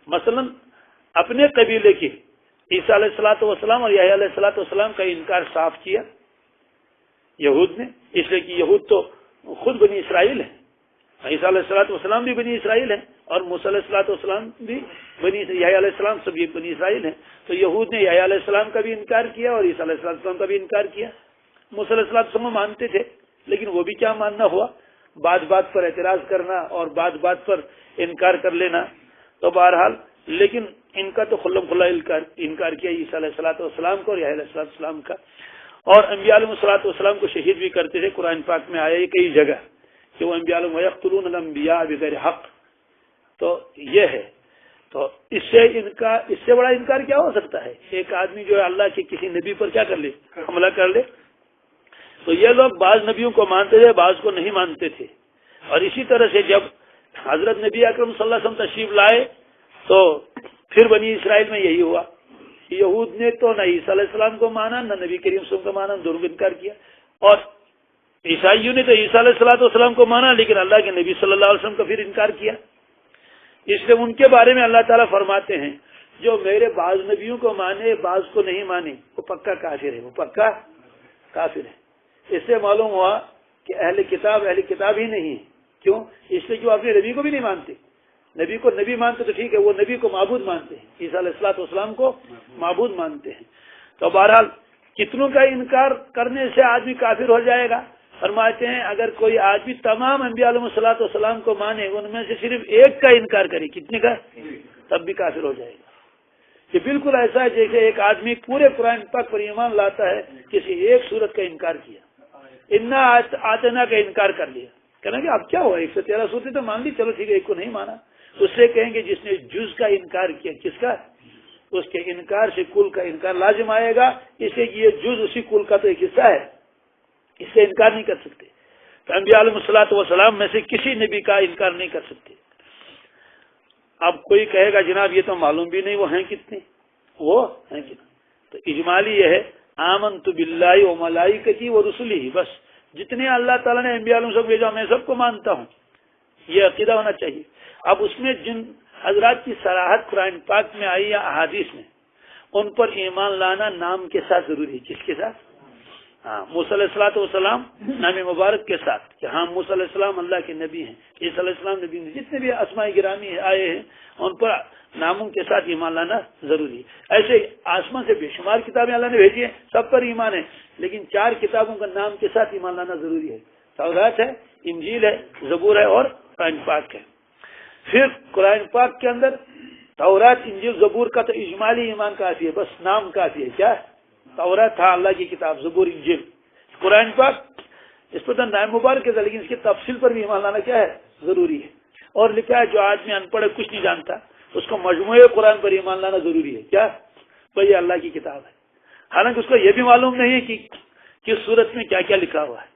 مثلا اپنے قبیلے کے عیسیٰ علیہ الصلوۃ والسلام اور یحییٰ علیہ الصلوۃ والسلام کا انکار صاف کیا یہود نے، اس لیے کہ یہود تو خود بنی اسرائیل ہیں، عیسیٰ علیہ الصلوۃ والسلام بھی بنی اسرائیل ہیں اور موسیٰ علیہ الصلوۃ والسلام بھی یحییٰ علیہ السلام سب یہ بنی اسرائیل ہیں۔ تو یہود نے یحییٰ علیہ السلام کا بھی انکار کیا اور عیسیٰ علیہ السلام کا بھی انکار کیا۔ موسیٰ علیہ السلام مانتے تھے لیکن وہ بھی کیا ماننا ہوا، بات بات پر اعتراض کرنا اور بات بات پر انکار کر لینا۔ تو بہرحال لیکن ان کا تو کھلم کھلا انکار کیا عیسیٰ علیہ الصلوۃ والسلام کو اور یحییٰ علیہ السلام کا، اور انبیاء علیہ الصلوۃ والسلام کو شہید بھی کرتے تھے۔ قرآن پاک میں آیا ہے کئی جگہ کہ وہ انبیاء علیہ وَيَقْتُلُونَ الْأَنْبِيَاءَ بِغَيْرِ حق، تو یہ ہے۔ تو اس سے بڑا انکار کیا ہو سکتا ہے؟ ایک آدمی جو ہے اللہ کے کسی نبی پر کیا کر لے، حملہ کر لے۔ تو یہ لوگ بعض نبیوں کو مانتے تھے، بعض کو نہیں مانتے تھے، اور اسی طرح سے جب حضرت نبی اکرم صلی اللہ علیہ وسلم تشریف لائے تو پھر بنی اسرائیل میں یہی ہوا، یہود نے تو نہ عیسیٰ علیہ السلام کو مانا، نہ نبی کریم صلی اللہ علیہ وسلم کو مانا، دونوں کو انکار کیا، اور عیسائیوں نے تو عیسیٰ علیہ السلام کو مانا لیکن اللہ کے نبی صلی اللہ علیہ وسلم کا پھر انکار کیا۔ اس لیے ان کے بارے میں اللہ تعالیٰ فرماتے ہیں جو میرے بعض نبیوں کو مانے بعض کو نہیں مانے وہ پکا کافر ہے، وہ پکا کافر ہے۔ اس سے معلوم ہوا کہ اہل کتاب ہی نہیں ہے۔ کیوں؟ اس لیے کہ وہ اپنے نبی کو بھی نہیں مانتے، نبی کو نبی مانتے تو ٹھیک ہے، وہ نبی کو معبود مانتے ہیں، عیسیٰ علیہ السلام کو معبود مانتے ہیں۔ تو بہرحال کتنوں کا انکار کرنے سے آدمی کافر ہو جائے گا؟ فرماتے ہیں اگر کوئی آدمی تمام انبیاء علیہ الصلوۃ والسلام کو مانے، ان میں سے صرف ایک کا انکار کرے، کتنے کا؟ تب بھی کافر ہو جائے گا۔ یہ بالکل ایسا ہے جیسے ایک آدمی پورے قرآن پاک پر ایمان لاتا ہے، کسی ایک سورت کا انکار کیا، انا آتنا کا انکار کر لیا، کہنا کہ اب کیا ہوا 113 سورتیں تو مان لی، چلو ٹھیک ہے ایک کو نہیں مانا، اس سے کہیں گے جس نے جز کا انکار کیا، کس کا؟ اس کے انکار سے کل کا انکار لازم آئے گا، اس لیے کہ یہ جز اسی کل کا تو ایک حصہ ہے، اس سے انکار نہیں کر سکتے۔ تو انبیاء علیہ الصلوۃ والسلام میں سے کسی نبی کا انکار نہیں کر سکتے۔ اب کوئی کہے گا جناب یہ تو معلوم بھی نہیں وہ ہیں کتنے، وہ ہیں کتنے؟ تو اجمالی یہ ہے آمنت باللہ و ملائکتی و رسلہ، بس جتنے اللہ تعالیٰ نے انبیاء علیہ السلام بھیجا میں سب کو مانتا ہوں، یہ عقیدہ ہونا چاہیے۔ اب اس میں جن حضرات کی صراحت قرآن پاک میں آئی یا احادیث میں، ان پر ایمان لانا نام کے ساتھ ضروری ہے۔ کس کے ساتھ؟ ہاں، موسیٰ علیہ الصلوۃ والسلام نام مبارک کے ساتھ کہ ہاں موسیٰ علیہ السلام اللہ کے نبی ہیں، عیسیٰ علیہ السلام نبی ہیں، جتنے بھی اسماء گرامی آئے ہیں ان پر ناموں کے ساتھ ایمان لانا ضروری ہے۔ ایسے آسمان سے بے شمار کتابیں اللہ نے بھیجی ہیں، سب پر ایمان ہے، لیکن 4 کتابوں کا نام کے ساتھ ایمان لانا ضروری ہے، تورات ہے، انجیل ہے، زبور ہے اور قرآن پاک ہے۔ پھر قرآن پاک کے اندر تورات انجیل زبور کا تو اجمالی ایمان کافی ہے، بس نام کافی ہے۔ کیا؟ تورات تھا اللہ کی کتاب، زبور انجیل، قرآن پاک اس پر تو نام مبارک ہے لیکن اس کی تفصیل پر بھی ایمان لانا کیا ہے؟ ضروری ہے۔ اور لکھا ہے جو آدمی ان پڑھ کچھ نہیں جانتا اس کو مجموعے قرآن پر ایمان لانا ضروری ہے۔ کیا؟ تو یہ اللہ کی کتاب ہے، حالانکہ اس کو یہ بھی معلوم نہیں ہے کہ کس صورت میں کیا کیا لکھا ہوا ہے،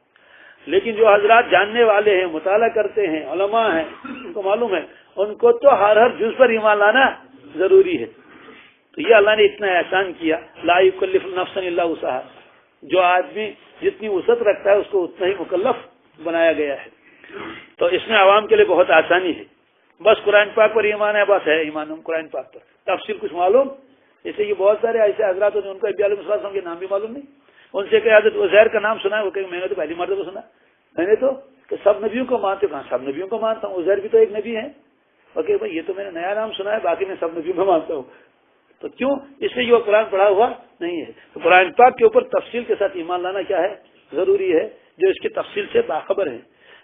لیکن جو حضرات جاننے والے ہیں، مطالعہ کرتے ہیں، علماء ہیں، ان کو معلوم ہے، ان کو تو ہر جز پر ایمان لانا ضروری ہے۔ تو یہ اللہ نے اتنا احسان کیا، لا یکلف نفسا الا وسعها، جو آدمی جتنی وسعت رکھتا ہے اس کو اتنا ہی مکلف بنایا گیا ہے۔ تو اس میں عوام کے لیے بہت آسانی ہے، بس قرآن پاک پر ایمان ہے، بس ہے ایمان قرآن پاک پر، تفصیل کچھ معلوم، جیسے کہ بہت سارے ایسے حضرات ہوتے ہیں ان کو انبیاء علیہ السلام کے نام بھی معلوم نہیں، ان سے کہ حضرت عزیر کا نام سنا ہے، وہ کہ میں نے تو پہلی مرتبہ سنا، میں نے تو کہ سب نبیوں کو مانتے ہوں، کہاں سب نبیوں کو مانتا ہوں، عزیر بھی تو ایک نبی ہے، اوکے بھائی یہ تو میں نے نیا نام سنا ہے، باقی میں سب نبیوں کو مانتا ہوں۔ تو کیوں؟ اس لیے جو قرآن پڑھا ہوا نہیں ہے، تو قرآن پاک کے اوپر تفصیل کے ساتھ ایمان لانا کیا ہے؟ ضروری ہے، جو اس کی تفصیل سے باخبر ہے۔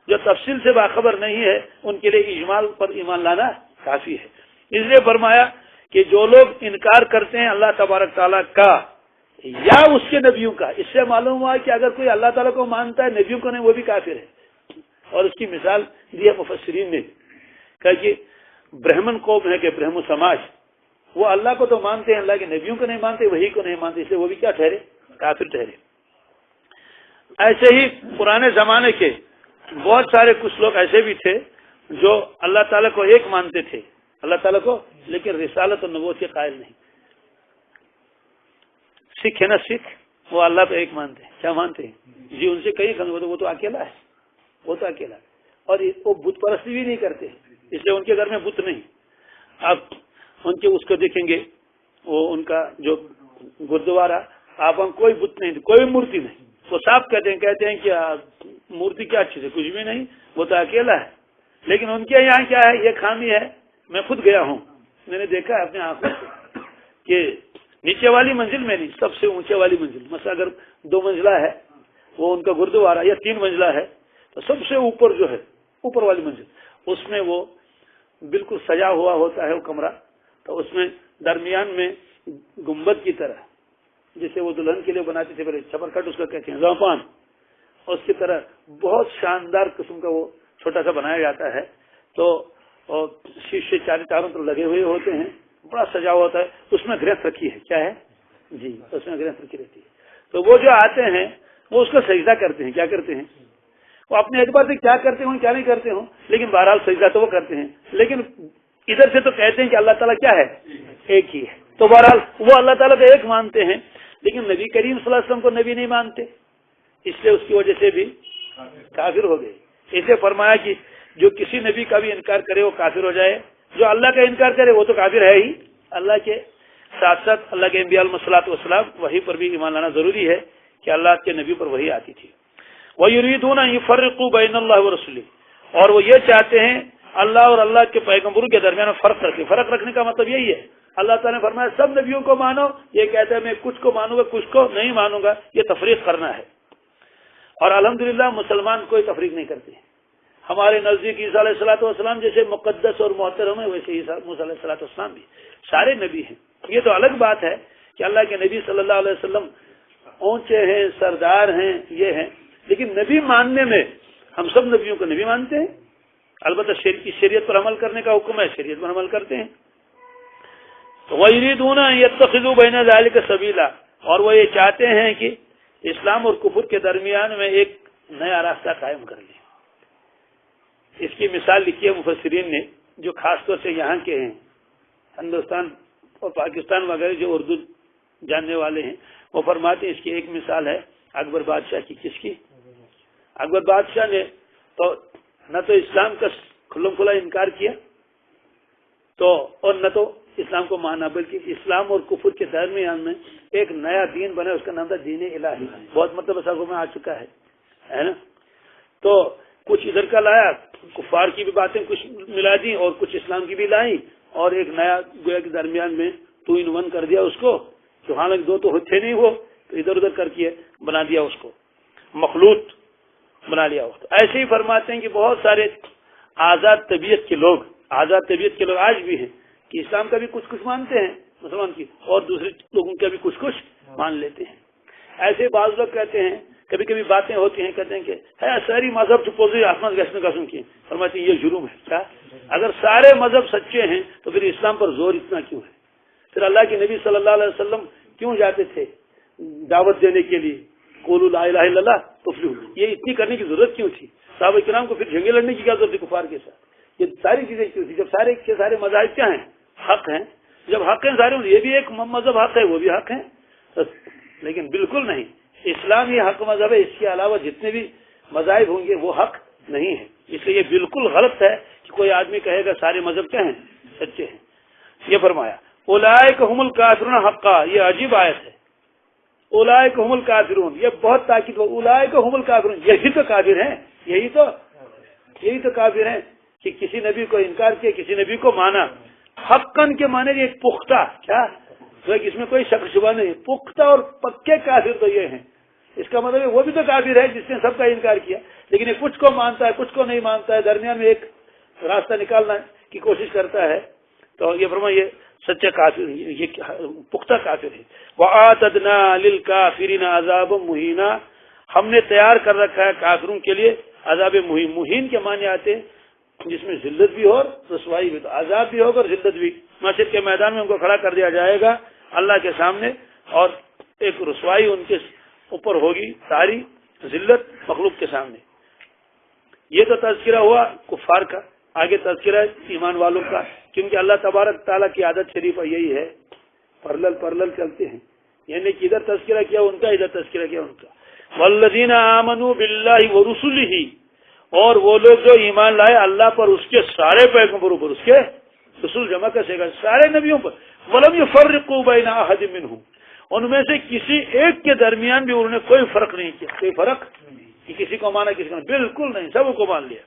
جو تفصیل سے باخبر نہیں ہے ان کے لیے اجمال پر ایمان لانا کافی ہے۔ اس لیے فرمایا کہ جو لوگ انکار کرتے ہیں اللہ تبارک تعالیٰ کا یا اس کے نبیوں کا، اس سے معلوم ہوا کہ اگر کوئی اللہ تعالیٰ کو مانتا ہے نبیوں کو نہیں، وہ بھی کافر ہے۔ اور اس کی مثال دی ہے مفسرین نے، کہا کہ برہمن قوم ہے کہ برہم سماج، وہ اللہ کو تو مانتے ہیں، اللہ کے نبیوں کو نہیں مانتے، وہی کو نہیں مانتے، اس لیے وہ بھی کیا ٹھہرے؟ کافر ٹھہرے۔ ایسے ہی پرانے زمانے کے بہت سارے کچھ لوگ ایسے بھی تھے جو اللہ تعالیٰ کو ایک مانتے تھے، اللہ تعالیٰ کو، لیکن رسالت اور نبوت کے قائل نہیں۔ سکھ ہے نا، سکھ وہ اللہ پہ ایک مانتے ہیں، کیا مانتے ہیں جی؟ ان سے کہیں وہ تو اکیلا ہے، وہ تو اکیلا ہے، اور وہ بت پرستی بھی نہیں کرتے، اس لیے ان کے گھر میں بت نہیں۔ اب ان کے اس کو دیکھیں گے، وہ ان کا جو گردوارا، آپ ہم کوئی بت نہیں، کوئی مورتی نہیں، وہ صاف کہتے ہیں کہ مورتی کیا اچھی سے کچھ بھی نہیں، وہ تو اکیلا ہے۔ لیکن ان کے یہاں کیا ہے؟ یہ خامی ہے، میں خود گیا ہوں، میں نے دیکھا ہے اپنے آنکھوں سے کہ نیچے والی منزل میں نہیں، سب سے اونچے والی منزل، مثلا اگر 2 منزلہ ہے وہ ان کا گردوارا، یا 3 منزلہ ہے تو سب سے اوپر جو ہے، اوپر والی منزل، اس میں وہ بالکل سجا ہوا ہوتا ہے وہ کمرہ، تو اس میں درمیان میں گنبد کی طرح، جسے وہ دلہن کے لیے بناتے تھے پہلے، چھپر کٹ اس کا کہتے ہیں، زعفران، اس کی طرح بہت شاندار قسم کا وہ چھوٹا سا بنایا جاتا ہے، تو شیشے چاروں طرف لگے ہوئے ہوتے ہیں، بڑا سجا ہوا ہوتا ہے، اس میں گرفت رکھی ہے، کیا ہے جی؟ اس میں گرفت رکھی رہتی ہے۔ تو وہ جو آتے ہیں وہ اس کو سجدہ کرتے ہیں، کیا کرتے ہیں؟ وہ اپنے اعتبار سے کیا کرتے ہوں کیا نہیں کرتے ہوں، لیکن بہرحال سجدہ تو وہ کرتے ہیں، لیکن ادھر سے تو کہتے ہیں کہ اللہ تعالیٰ کیا ہے؟ ایک ہی ہے. تو بہرحال وہ اللہ تعالیٰ کو ایک مانتے ہیں، لیکن نبی کریم صلی اللہ علیہ وسلم کو نبی نہیں مانتے، اس لیے اس کی وجہ سے بھی کافر ہو گئے. اسے فرمایا کہ جو کسی نبی کا بھی انکار کرے وہ کافر ہو جائے، جو اللہ کا انکار کرے وہ تو کافر ہے ہی. اللہ کے ساتھ ساتھ اللہ کے انبیاء علیہ الصلوۃ والسلام وحی پر بھی ایمان لانا ضروری ہے کہ اللہ کے نبی پر وحی آتی تھی. وَيُرِيدُونَ أَن يُفَرِّقُوا بَيْنَ اللَّهِ وَرَسُولِهِ، اور وہ یہ چاہتے ہیں اللہ اور اللہ کے پیغمبروں کے درمیان فرق رکھنے کا مطلب یہی ہے. اللہ تعالیٰ نے فرمایا سب نبیوں کو مانو، یہ کہتا ہے میں کچھ کو مانوں گا کچھ کو نہیں مانوں گا، یہ تفریق کرنا ہے. اور الحمدللہ مسلمان کوئی تفریق نہیں کرتے. ہمارے نزدیک عیسیٰ علیہ الصلوۃ والسلام جیسے مقدس اور محترم ہے، ویسے موسیٰ علیہ الصلوۃ والسلام بھی سارے نبی ہیں. یہ تو الگ بات ہے کہ اللہ کے نبی صلی اللہ علیہ وسلم اونچے ہیں، سردار ہیں، یہ ہیں، لیکن نبی ماننے میں ہم سب نبیوں کو نبی مانتے ہیں. البتہ شریعت پر عمل کرنے کا حکم ہے، شریعت پر عمل کرتے ہیں. تو وَيُرِيدُونَ أَن يَتَّخِذُوا بَيْنَ ذَلِكَ سَبِيلًا، اور وہ یہ چاہتے ہیں کہ اسلام اور کفر کے درمیان میں ایک نیا راستہ قائم کر لیں. اس کی مثال لکھی ہے مفسرین نے، جو خاص طور سے یہاں کے ہیں، ہندوستان اور پاکستان وغیرہ جو اردو جاننے والے ہیں، وہ فرماتے ہیں اس کی ایک مثال ہے اکبر بادشاہ کی. کس کی؟ اکبر بادشاہ نے تو نہ تو اسلام کا کھلم کھلا انکار کیا تو اور نہ تو اسلام کو مانا، بلکہ اسلام اور کفر کے درمیان میں ایک نیا دین بنا، اس کا نام تھا دین الہی. بہت مطلب ساگوں میں آ چکا ہے نا. تو کچھ ادھر کا لایا، کفار کی بھی باتیں کچھ ملا دی اور کچھ اسلام کی بھی لائی، اور ایک نیا گویا کے درمیان میں 2 in 1 کر دیا اس کو. تو حالانکہ 2 تو تھے نہیں، وہ تو ادھر ادھر کر کے بنا دیا، اس کو مخلوط بنا لیا. ایسے ہی فرماتے ہیں کہ بہت سارے آزاد طبیعت کے لوگ آج بھی ہیں کہ اسلام کا بھی کچھ مانتے ہیں مسلمان کی، اور دوسرے لوگوں کا بھی کچھ مان لیتے ہیں. ایسے بعض لوگ کہتے ہیں، کبھی کبھی باتیں ہوتی ہیں، کہتے ہیں کہ ہے ساری مذہب چپوزی آسمان گیسنے کا سن کی، فرماتے ہیں یہ جرم ہے. کیا اگر سارے مذہب سچے ہیں تو پھر اسلام پر زور اتنا کیوں ہے؟ پھر اللہ کے نبی صلی اللہ علیہ وسلم کیوں جاتے تھے دعوت دینے کے لیے؟ قولوا لا الہ الا اللہ تفلحوا، یہ اتنی کرنے کی ضرورت کیوں تھی؟ صحابہ کرام کو پھر جنگیں لڑنے کی کیا ضرورت تھی کفار کے ساتھ؟ یہ ساری چیزیں کیوں تھی جب سارے کے سارے مذاہب کیا ہیں؟ حق ہیں. جب حق ہیں سارے، یہ بھی ایک مذہب حق ہے، وہ بھی حق ہے. لیکن بالکل نہیں، اسلام یہ حق مذہب ہے، اس کے علاوہ جتنے بھی مذاہب ہوں گے وہ حق نہیں ہے. اس لیے یہ بالکل غلط ہے کہ کوئی آدمی کہے گا سارے مذہب کیا ہیں؟ سچے ہیں. یہ فرمایا اولئک هم الکافرون حقا، یہ عجیب آیت ہے. اولئک هم الکافرون، یہ بہت تاکید. اولئک هم الکافرون، یہی تو کافر ہیں، یہی تو کافر ہیں کہ کسی نبی کو انکار کیا، کسی نبی کو مانا. حقاً کے معنی ایک پختہ، کیا اس میں کوئی شک شبہ نہیں، پختہ اور پکے کافر تو یہ ہیں. اس کا مطلب وہ بھی تو کافر ہے جس نے سب کا انکار کیا، لیکن یہ کچھ کو مانتا ہے کچھ کو نہیں مانتا ہے، درمیان میں ایک راستہ نکالنے کی کوشش کرتا ہے. تو یہ فرمایا یہ سچا کافر، یہ پختہ کافر ہے. وَآتَدْنَا لِلْكَافِرِينَ عَذَابًا مُهِينًا، ہم نے تیار کر رکھا ہے کافروں کے لیے عذاب مہین. مہین کے معنی آتے ہیں جس میں ذلت بھی ہو اور رسوائی بھی، تو عذاب بھی ہوگا اور ذلت بھی. مسجد کے میدان میں ان کو کھڑا کر دیا جائے گا اللہ کے سامنے، اور ایک رسوائی ان کے اوپر ہوگی، ساری ذلت مخلوق کے سامنے. یہ تو تذکرہ ہوا کفار کا. آگے تذکرہ ہے ایمان والوں کا، کیونکہ اللہ تبارک تعالیٰ کی عادت شریفہ یہی ہے، پرلل چلتے ہیں. یعنی کہ ادھر تذکرہ کیا ان کا، ادھر تذکرہ کیا ان کا. والذین آمنوا باللہ ورسلہ، اور وہ لوگ جو ایمان لائے اللہ پر، اس کے سارے پیغمبروں پر، اس کے رسول جمع کا سیگا سارے نبیوں پر. ولم یفرقوا بین احد منہم، ان میں سے کسی ایک کے درمیان بھی انہوں نے کوئی فرق نہیں کیا. کوئی فرق کہ کسی کو مانا کسی کو بالکل نہیں، سب کو مان لیا.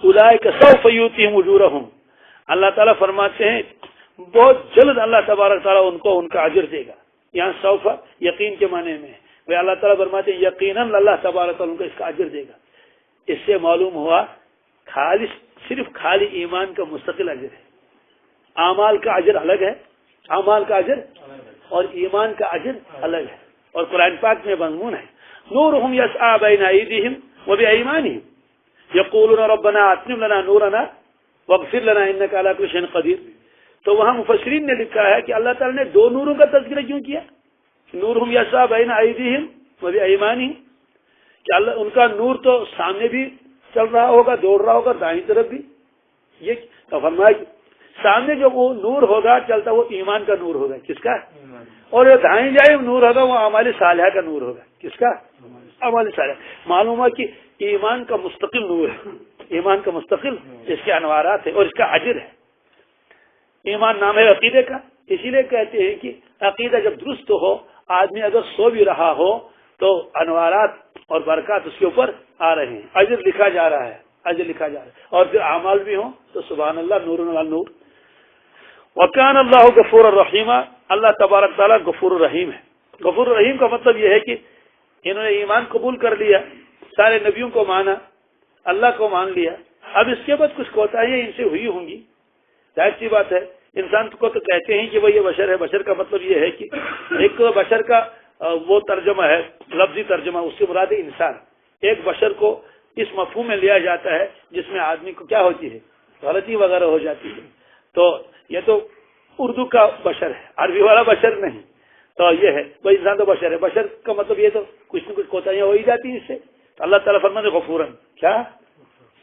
اولئک سوف یؤتیہم اجورہم، اللہ تعالیٰ فرماتے ہیں بہت جلد اللہ تبارک تعالیٰ ان کو ان کا اجر دے گا. یہاں سوف یقین کے معنی میں ہے، وہ اللہ تعالیٰ فرماتے ہیں یقیناً اللہ تبارک تعالیٰ ان کو اس کا اجر دے گا. اس سے معلوم ہوا صرف خالی ایمان کا مستقل اجر ہے، اعمال کا اجر الگ ہے، اعمال کا اجر اور ایمان کا اجر الگ ہے. اور قرآن پاک میں مضمون ہے نورہم یسعی بین ایدیہم وبایمانہم یقولون ربنا اتمم لنا نورنا واغفر لنا انک علی کل شیء قدیر. تو وہاں مفسرین نے لکھا ہے کہ اللہ تعالیٰ نے 2 نوروں کا تذکرہ کیوں کیا؟ نورہم یسعی بین ایدیہم وبایمانہم، کہ اللہ ان کا نور تو سامنے بھی چل رہا ہوگا، دوڑ رہا ہوگا، دائیں طرف بھی. یہ فرمایا سامنے جو وہ نور ہوگا چلتا وہ ایمان کا نور ہوگا. کس کا؟ اور جو دائیں جائیں نور ہوگا وہ اعمال صالحہ کا نور ہوگا. کس کا؟ اعمال صالحہ. معلوم ہوا کہ ایمان کا مستقل نور ہے, ایمان کا مستقل اس کے انوارات ہیں اور اس کا اجر ہے. ایمان نام ہے عقیدے کا, اسی لیے کہتے ہیں کہ عقیدہ جب درست ہو, آدمی اگر سو بھی رہا ہو تو انوارات اور برکات اس کے اوپر آ رہے ہیں, اجر لکھا جا رہا ہے, اجر لکھا جا رہا ہے. اور پھر اعمال بھی ہوں تو سبحان اللہ, نور علی نور. وکان اللہ غفور الرحیم, اللہ تبارک تعالیٰ غفور الرحیم ہے. غفور الرحیم کا مطلب یہ ہے کہ انہوں نے ایمان قبول کر لیا, سارے نبیوں کو مانا, اللہ کو مان لیا, اب اس کے بعد کچھ کوتاہیاں ان سے ہوئی ہوں گی, ظاہر سی بات ہے. انسان کو تو کہتے ہیں کہ وہ یہ بشر ہے, بشر کا مطلب یہ ہے کہ ایک تو بشر کا وہ ترجمہ ہے, لفظی ترجمہ, اس سے مراد انسان. ایک بشر کو اس مفہوم میں لیا جاتا ہے جس میں آدمی کو کیا ہوتی ہے, غلطی وغیرہ ہو جاتی ہے. تو یہ تو اردو کا بشر ہے, عربی والا بشر نہیں. تو یہ ہے وہ انسان تو بشر ہے. بشر کا مطلب یہ تو کچھ نہ کچھ کوتاہیاں ہو ہی جاتی ہیں اس سے. تو اللہ تعالیٰ فرماتے غفوراً, کیا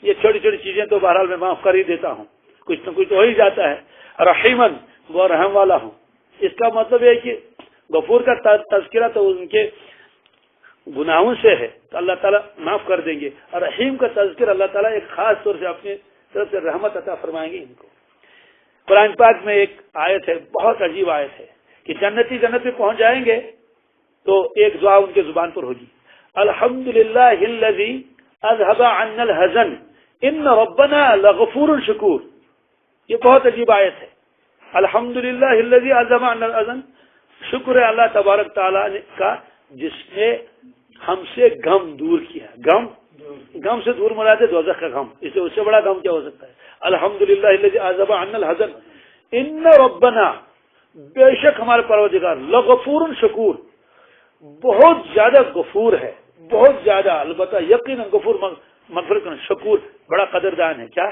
یہ چھوٹی چھوٹی چیزیں تو بہرحال میں معاف کر ہی دیتا ہوں, کچھ نہ کچھ ہو ہی جاتا ہے. رحیمن, وہ رحم والا ہوں. اس کا مطلب ہے کہ غفور کا تذکرہ تو ان کے گناہوں سے ہے تو اللہ تعالیٰ معاف کر دیں گے, اور رحیم کا تذکرہ اللہ تعالیٰ ایک خاص طور سے اپنی طرف سے رحمت عطا فرمائیں گے ان کو. قرآن پاک میں ایک آیت ہے, بہت عجیب آیت ہے, کہ جنتی جنت میں پہنچ جائیں گے تو ایک دعا ان کے زبان پر ہوگی, الحمدللہ الذی اذھب عنا الحزن ان ربنا لغفور شکور. یہ بہت عجیب آیت ہے. الحمدللہ الذی اذھب عنا الحزن, شکر ہے اللہ تبارک تعالیٰ کا جس نے ہم سے غم دور کیا. غم سے دور مراد ہے دوزخ کا غم, اس سے بڑا غم کیا ہو سکتا ہے. الحمدللہ الذی اذھب عنا الحزن ان ربنا, بے شک ہمارے پروردگار, لغفور شکور, بہت زیادہ غفور ہے, بہت زیادہ, البتہ یقیناً غفور مغفرت شکور, بڑا قدردان ہے. کیا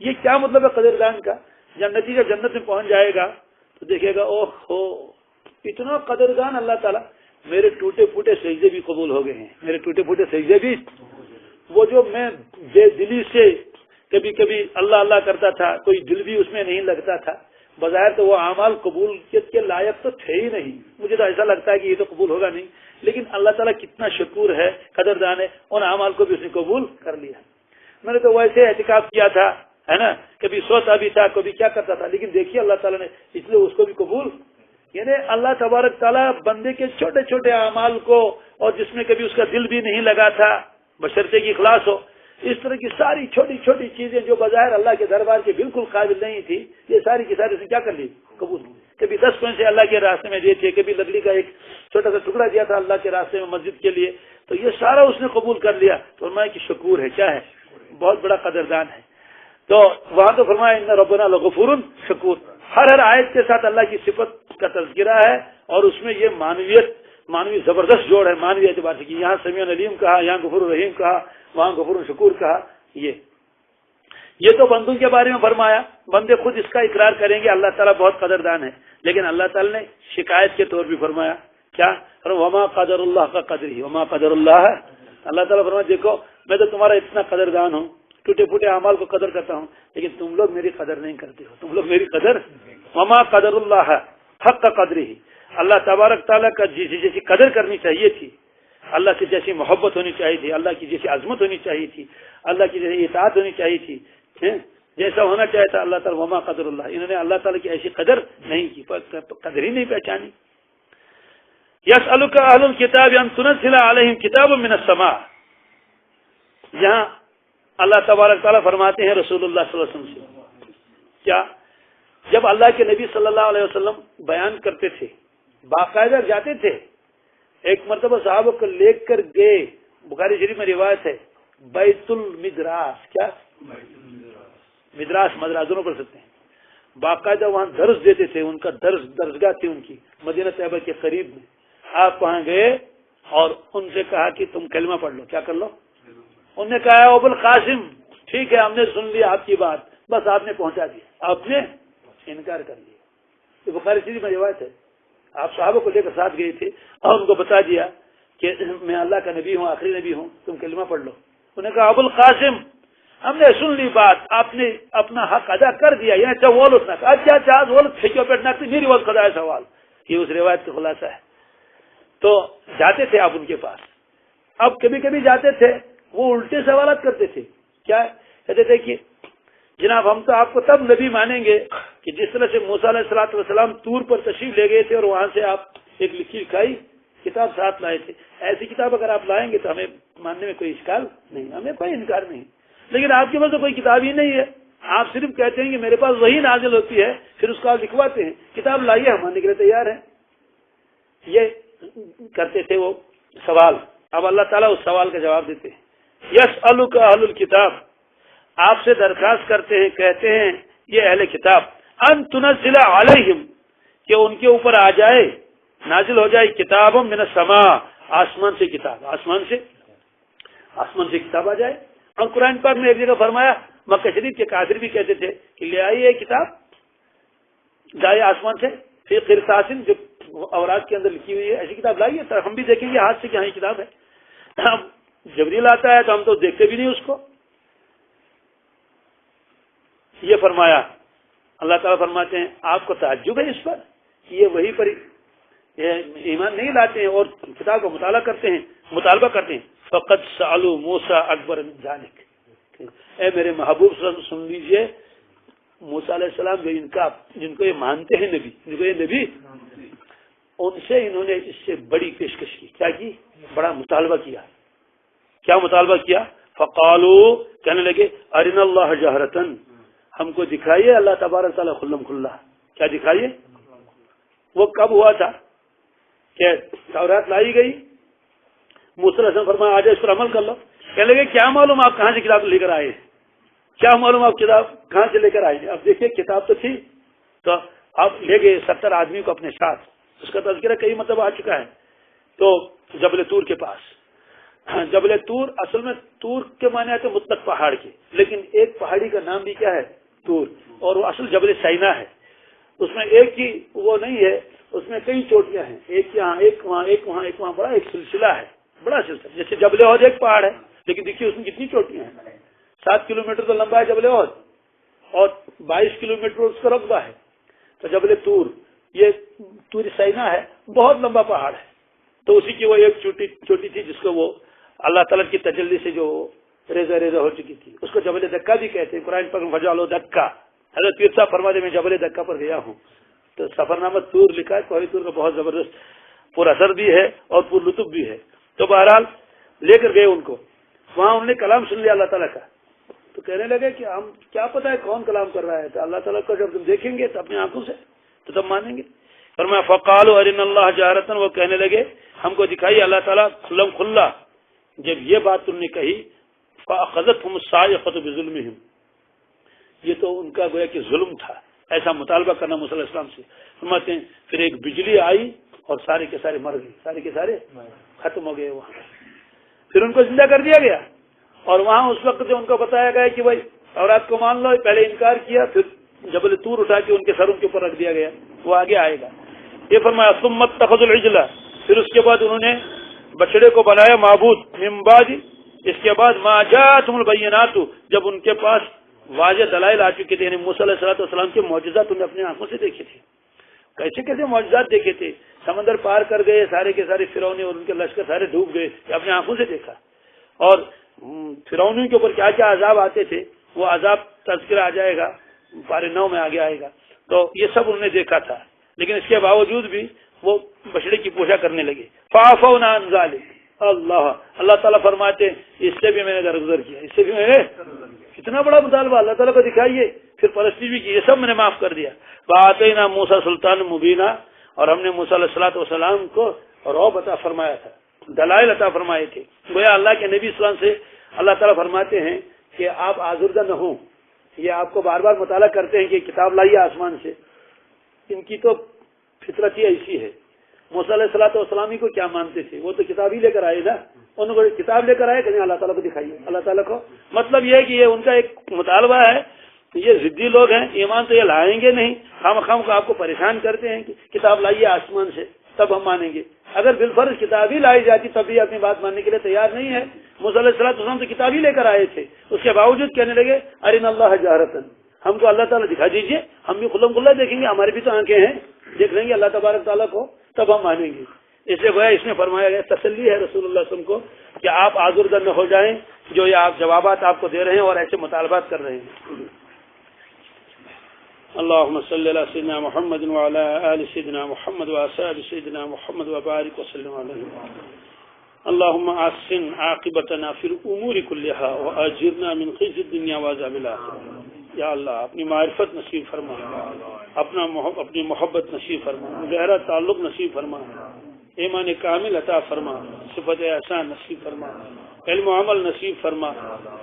یہ کیا مطلب ہے قدردان کا؟ جنتی جب جنت میں پہنچ جائے گا تو دیکھے گا اوہ ہو اتنا قدردان اللہ تعالیٰ, میرے ٹوٹے پھوٹے سجدے بھی قبول ہو گئے ہیں, میرے ٹوٹے پھوٹے سجدے بھی, وہ جو میں بے دلی سے کبھی کبھی اللہ اللہ کرتا تھا, کوئی دل بھی اس میں نہیں لگتا تھا, بظاہر تو وہ اعمال قبولیت کے لائق تو تھے ہی نہیں, مجھے تو ایسا لگتا ہے کہ یہ تو قبول ہوگا نہیں, لیکن اللہ تعالیٰ کتنا شکور ہے, قدردان ہے, ان اعمال کو بھی اس نے قبول کر لیا. میں نے تو ویسے اعتکاف کیا تھا, ہے نا, کبھی سوتا بھی تھا, کبھی کیا کرتا تھا, لیکن دیکھیے اللہ تعالیٰ نے اس لیے اس کو بھی قبول. یعنی اللہ تبارک تعالیٰ بندے کے چھوٹے چھوٹے اعمال کو, اور جس میں کبھی اس کا دل بھی نہیں لگا تھا, بشرطے کی اخلاص ہو, اس طرح کی ساری چھوٹی چھوٹی چیزیں جو بظاہر اللہ کے دربار کے بالکل قابل نہیں تھی, یہ ساری کی ساری اس نے کیا کر لی, قبول. کبھی 10 پیسے اللہ کے راستے میں دیے تھے, کبھی لکڑی کا ایک چھوٹا سا ٹکڑا دیا تھا اللہ کے راستے میں مسجد کے لیے, تو یہ سارا اس نے قبول کر لیا. تو فرمایا کہ شکور ہے, کیا ہے, بہت بڑا قدردان ہے. تو وہاں تو فرمایا ان ربنا لغفور شکور. ہر آیت کے ساتھ اللہ کی صفت کا تذکرہ ہے, اور اس میں یہ مانوی زبردست جوڑ ہے, مانوی اعتبار سے, کہ یہاں سمیع علیم کہا, یہاں غفور الرحیم کہا, وہاں غفور شکور کہا. یہ تو بندوں کے بارے میں فرمایا, بندے خود اس کا اقرار کریں گے اللہ تعالیٰ بہت قدردان ہے, لیکن اللہ تعالیٰ نے شکایت کے طور بھی فرمایا, کیا, وما قدر اللہ کا قدر ہی, وما قدر اللہ, اللہ تعالیٰ فرمایا دیکھو میں تو تمہارا اتنا قدردان ہوں, ٹوٹے پھوٹے اعمال کو قدر کرتا ہوں, لیکن تم لوگ میری قدر نہیں کرتے ہو, تم لوگ میری قدر, وما قدر اللہ حق کا قدر ہی. اللہ تبارک تعالیٰ کا جیسی قدر کرنی چاہیے تھی, اللہ کی جیسی محبت ہونی چاہیے تھی, اللہ کی جیسی عظمت ہونی چاہیے تھی, اللہ کی جیسی اطاعت ہونی چاہیے تھی, جیسا ہونا چاہیے تھا اللہ تعالیٰ, وما قدر اللہ, انہوں نے اللہ تعالیٰ کی ایسی قدر نہیں کی, قدر ہی نہیں پہچانی. یسألک اہل الکتاب ان تنزل علیہم کتاب من السماء, یہاں اللہ تبارک تعالیٰ فرماتے ہیں رسول اللہ صلی اللہ علیہ وسلم سے, کیا جب اللہ کے نبی صلی اللہ علیہ وسلم بیان کرتے تھے, باقاعدہ جاتے تھے, ایک مرتبہ صحابہ کو لے کر گئے, بخاری شریف میں روایت ہے, بیت المدراس, کیا مدراس دونوں پڑھ سکتے ہیں, باقاعدہ وہاں درس دیتے تھے, ان کا درسگاہ تھی ان کی مدینہ طیبہ کے قریب میں. آپ وہاں گئے اور ان سے کہا کہ تم کلمہ پڑھ لو, کیا کر لو, انہوں نے کہا ابو القاسم ٹھیک ہے ہم نے سن لیا آپ کی بات, بس آپ نے پہنچا دیا, آپ نے انکار کر لیا. یہ بخاری شریف میں روایت ہے, آپ صحابہ کو لے کر ساتھ گئے تھے اور ان کو بتا دیا کہ میں اللہ کا نبی ہوں, آخری نبی ہوں, تم کلمہ پڑھ لو. انہوں نے کہا ابو القاسم ہم نے سن لی بات، آپ نے اپنا حق ادا کر دیا. یعنی میری وقت خدا ہے سوال. یہ اس روایت کا خلاصہ ہے. تو جاتے تھے آپ ان کے پاس. اب کبھی کبھی جاتے تھے وہ الٹے سوالات کرتے تھے. کیا کہتے تھے کہ جناب ہم تو آپ کو تب نبی مانیں گے کہ جس طرح سے موسیٰ علیہ الصلوۃ والسلام طور پر تشریف لے گئے تھے اور وہاں سے آپ ایک لکھی لکھائی کتاب ساتھ لائے تھے. ایسی کتاب اگر آپ لائیں گے تو ہمیں ماننے میں کوئی اشکال نہیں، ہمیں کوئی انکار نہیں. لیکن آپ کے پاس تو کوئی کتاب ہی نہیں ہے. آپ صرف کہتے ہیں کہ میرے پاس وہی نازل ہوتی ہے، پھر اس کو آپ لکھواتے ہیں. کتاب لائیے، ہم ماننے کے لیے تیار ہیں. یہ کرتے تھے وہ سوال. اب اللہ تعالیٰ اس سوال کا جواب دیتے ہیں. یسألک اہل الکتاب، آپ سے درخواست کرتے ہیں، کہتے ہیں یہ اہل کتاب، ان تنزل علیہم، کہ ان کے اوپر آ جائے، نازل ہو جائے کتاب من السماء، آسمان سے کتاب، آسمان سے کتاب آ جائے. اور قرآن پاک نے ایک جگہ فرمایا، مکہ شریف کے کافر بھی کہتے تھے کہ لے آئیے کتاب جائے آسمان سے، فی قرطاس، جو اوراق کے اندر لکھی ہوئی ہے، ایسی کتاب لائیے تو ہم بھی دیکھیں گے ہاتھ سے کہ ہاں یہ کتاب ہے. جبریل آتا ہے تو ہم تو دیکھتے بھی نہیں اس کو. یہ فرمایا. اللہ تعالیٰ فرماتے ہیں آپ کو تعجب ہے اس پر کہ یہ وہی پر ایمان نہیں لاتے ہیں اور کتاب کا مطالبہ کرتے ہیں. فقط سألوا موسیٰ اکبر من ذلک، اے میرے محبوب صلی اللہ علیہ وسلم سن لیجئے، موسیٰ علیہ السلام جن کو یہ مانتے ہیں نبی، جن کو یہ نبی، ان سے انہوں نے اس سے بڑی پیشکش کی. کیا کی؟ بڑا مطالبہ کیا. کیا مطالبہ کیا؟ فقالوا، کہنے لگے ارنا اللہ جہرتن، ہم کو دکھائیے اللہ تبارک تعالیٰ کھلم کھلا. کیا دکھائیے؟ وہ کب ہوا تھا کہ تورات لائی گئی، موسیٰ علیہ السلام فرمایا آج اس پر عمل کر لو. کہنے لگے کیا معلوم آپ کہاں سے کتاب لے کر آئے، کیا معلوم آپ کتاب کہاں سے لے کر آئے. اب دیکھیے کتاب تو تھی، تو آپ لے گئے 70 آدمی کو اپنے ساتھ. اس کا تذکرہ کئی مطلب آ چکا ہے. تو جبل طور کے پاس، جبل طور اصل میں طور کے معنی آتے مطلق پہاڑ کے، لیکن ایک پہاڑی کا نام بھی کیا ہے؟ طور. اور وہ اصل جبل سینا ہے. اس میں ایک ہی وہ نہیں ہے، اس میں کئی چوٹیاں ہیں، ایک یہاں ایک وہاں ایک وہاں ایک وہاں، بڑا ایک سلسلہ ہے، بڑا سلسلہ. جیسے جبل عہد ایک پہاڑ ہے، لیکن دیکھیے اس میں کتنی چوٹیاں ہیں. 7 کلومیٹر تو لمبا ہے جبل عہد، اور 22 کلومیٹر اس کا رقبہ ہے. تو جبل طور، یہ طور سینا ہے، بہت لمبا پہاڑ ہے. تو اسی کی وہ ایک چھوٹی تھی جس کو وہ اللہ تعالیٰ کی تجلی سے جو ریزہ ہو چکی تھی، اس کو جبل دکا بھی کہتے ہیں. قرآن پاک میں فجعلوا دکا، حضرت پیر صاحب فرماتے میں جبل دکا پر گیا ہوں. تو سفر نامہ طور لکھا ہے. کوئی طور کا بہت زبردست پر اثر بھی ہے اور پر لطف بھی ہے. تو بہرحال لے کر گئے ان کو. وہاں انہوں نے کلام سن لیا اللہ تعالیٰ کا. تو کہنے لگے کہ ہم کیا پتا ہے کون کلام کر رہا ہے. تو اللہ تعالیٰ کا جب تم دیکھیں گے تو اپنی آنکھوں سے تو تب مانیں گے. فرمایا فقالوا ارنا اللہ جہرتن، وہ کہنے لگے ہم کو دکھائیے اللہ تعالیٰ کھلم کھلا. جب یہ بات تم نے کہی فاخذتهم الصاعقۃ بظلمهم، یہ تو ان کا گویا کہ ظلم تھا، ایسا مطالبہ کرنا موسیٰ علیہ السلام سے. فرماتے ہیں پھر ایک بجلی آئی اور سارے کے سارے مر گئے، سارے کے سارے ختم ہو گئے. وہاں پھر ان کو زندہ کر دیا گیا. اور وہاں اس وقت جو ان کو بتایا گیا کہ بھائی تورات کو مان لو، پہلے انکار کیا، پھر جبل طور اٹھا کے ان کے سروں کے اوپر رکھ دیا گیا. وہ آگے آئے گا. یہ فرمایا ثم اتخذوا العجل، پھر اس کے بعد انہوں نے بچڑے کو بنایا معبود. من بعد، اس کے بعد ما جاءتهم البینات، جب ان کے پاس واضح دلائل آ چکے تھے. یعنی موسیٰ علیہ السلام کے معجزات انہوں نے اپنی آنکھوں سے دیکھے تھے. کیسے کیسے معجزات دیکھے تھے. سمندر پار کر گئے، سارے کے سارے فرعون اور ان کے لشکر سارے ڈوب گئے، اپنی آنکھوں سے دیکھا. اور فرعون کے اوپر کیا کیا عذاب آتے تھے، وہ عذاب تذکرہ آ جائے گا پارے 9 میں آگے آئے گا. تو یہ سب انہوں نے دیکھا تھا. لیکن اس کے باوجود بھی وہ بچڑے کی پوجا کرنے لگے. فعفونا عن ذلک، اللہ تعالیٰ فرماتے اس سے بھی میں نے درگزر کیا، اس سے بھی میں نے. کتنا بڑا مطالبہ اللہ تعالیٰ کو دکھائیے. پھر پرستی بھی کی، یہ سب میں نے معاف کر دیا. وآتینا موسیٰ سلطان مبینا، اور ہم نے موسیٰ علیہ السلام کو رعب عطا فرمایا تھا، دلائل عطا فرمائے تھے. گویا اللہ کے نبی اسلام سے اللہ تعالیٰ فرماتے ہیں کہ آپ آزردہ نہ ہوں. یہ آپ کو بار بار مطالعہ کرتے ہیں کہ کتاب لائیے آسمان سے. ان کی تو فطرت ہی ایسی ہے. موسیٰ علیہ السلام کو کیا مانتے تھے؟ وہ تو کتاب ہی لے کر آئے نا. انہوں کو کتاب لے کر آئے کہ اللہ تعالیٰ کو دکھائیے. اللہ تعالیٰ کو مطلب یہ ہے کہ یہ ان کا ایک مطالبہ ہے. یہ ضدی لوگ ہیں، ایمان تو یہ لائیں گے نہیں، خام کو آپ کو پریشان کرتے ہیں کہ کتاب لائیے آسمان سے تب ہم مانیں گے. اگر بالفرض کتاب ہی لائی جاتی تب بھی اپنی بات ماننے کے لیے تیار نہیں ہے. موسیٰ علیہ السلام تو کتاب ہی لے کر آئے تھے، اس کے باوجود کہنے لگے ارنا اللہ جہرتن، ہم کو اللہ تعالیٰ دکھا دیجیے، ہم بھی کھلم کھلا دیکھیں گے، ہماری بھی تو آنکھیں ہیں، دیکھ لیں گے اللہ تبارک تعالیٰ کو، تب ہم مانیں گے۔ اس لیے گویا اس میں فرمایا گیا، تسلی ہے رسول اللہ صلی اللہ علیہ وسلم کو کہ آپ آزردہ نہ ہو جائیں جو یہ آپ جوابات آپ کو دے رہے ہیں اور ایسے مطالبات کر رہے ہیں۔ اللهم صل على سيدنا محمد وعلى آل سيدنا محمد وأصحاب سيدنا محمد وبارك وسلم عليه۔ اللهم أحسن عاقبتنا في الأمور كلها وأجرنا من خزي الدنيا وعذاب الآخرة۔ یا اللہ اپنی معرفت نصیب فرما، اپنی محبت نصیب فرما، گہرا تعلق نصیب فرما، ایمان کامل عطا فرما، صفت احسان نصیب فرما، علم و عمل نصیب فرما۔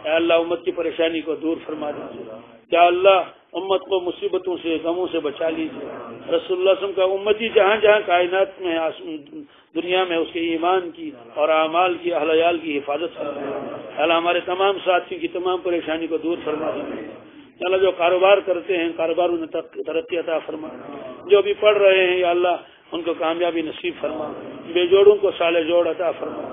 یا اللہ امت کی پریشانی کو دور فرما دیجیے، یا اللہ امت کو مصیبتوں سے غموں سے بچا لیجیے۔ رسول اللہ صلی اللہ علیہ وسلم کا امتی جہاں جہاں کائنات میں دنیا میں اس کے ایمان کی اور اعمال کی اہل عیال کی حفاظت فرما۔ اللہ ہمارے تمام ساتھیوں کی تمام پریشانی کو دور فرما دیجیے۔ اللہ جو کاروبار کرتے ہیں کاروباروں میں ترقی عطا فرما، جو بھی پڑھ رہے ہیں یا اللہ ان کو کامیابی نصیب فرما، بے جوڑوں کو صالح جوڑ عطا فرما،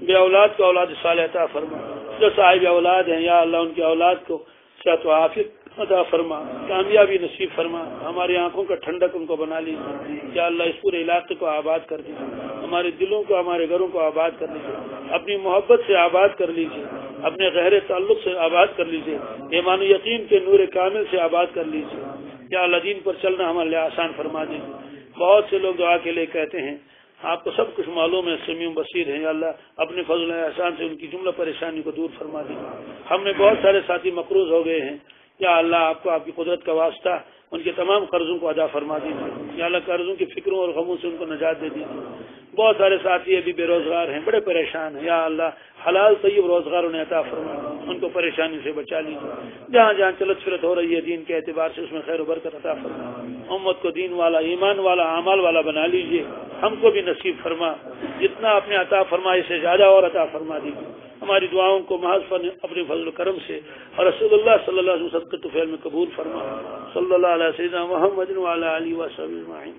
بے اولاد کو اولاد صالح عطا فرما، جو صاحب اولاد ہیں یا اللہ ان کی اولاد کو صحت و عافیت عطا فرما، کامیابی نصیب فرما، ہماری آنکھوں کا ٹھنڈک ان کو بنا لیجیے، یا اللہ اس پورے علاقے کو آباد کر دیجیے، ہمارے دلوں کو ہمارے گھروں کو آباد کر لیجیے، اپنی محبت سے آباد کر لیجیے، اپنے گہرے تعلق سے آباد کر لیجیے، ایمان و یقین کے نور کامل سے آباد کر لیجیے، یا اللہ دین پر چلنا ہمارے لیے آسان فرما دیجیے۔ بہت سے لوگ دعا کے لیے کہتے ہیں، آپ کو سب کچھ معلوم ہے، سمیع بصیر ہیں، یا اللہ اپنے فضل و احسان سے ان کی جملہ پریشانی کو دور فرما دیجیے۔ ہم نے بہت سارے ساتھی مقروض ہو گئے ہیں، یا اللہ آپ کو آپ کی قدرت کا واسطہ ان کے تمام قرضوں کو ادا فرما دیجیے، یا اللہ قرضوں کی فکروں اور غموں سے ان کو نجات دے دیجیے۔ بہت سارے ساتھی ابھی بے روزگار ہیں، بڑے پریشان ہیں، یا اللہ حلال طیب روزگار انہیں عطا فرما، ان کو پریشانی سے بچا لیجیے۔ جہاں جہاں چلت پھرت ہو رہی ہے دین کے اعتبار سے اس میں خیر و برکت عطا فرما، امت کو دین والا ایمان والا اعمال والا بنا لیجیے، ہم کو بھی نصیب فرما، جتنا اپنے عطا فرما اس سے زیادہ اور عطا فرما دیجیے۔ ہماری دعاؤں کو محض اپنے فضل و کرم سے اور رسول اللہ صلی اللہ علیہ وسلم صدقۃ طفیل میں قبول فرما۔ صلی اللہ علیہ سیدنا محمد وعلی آلہ وصحبہ اجمعین۔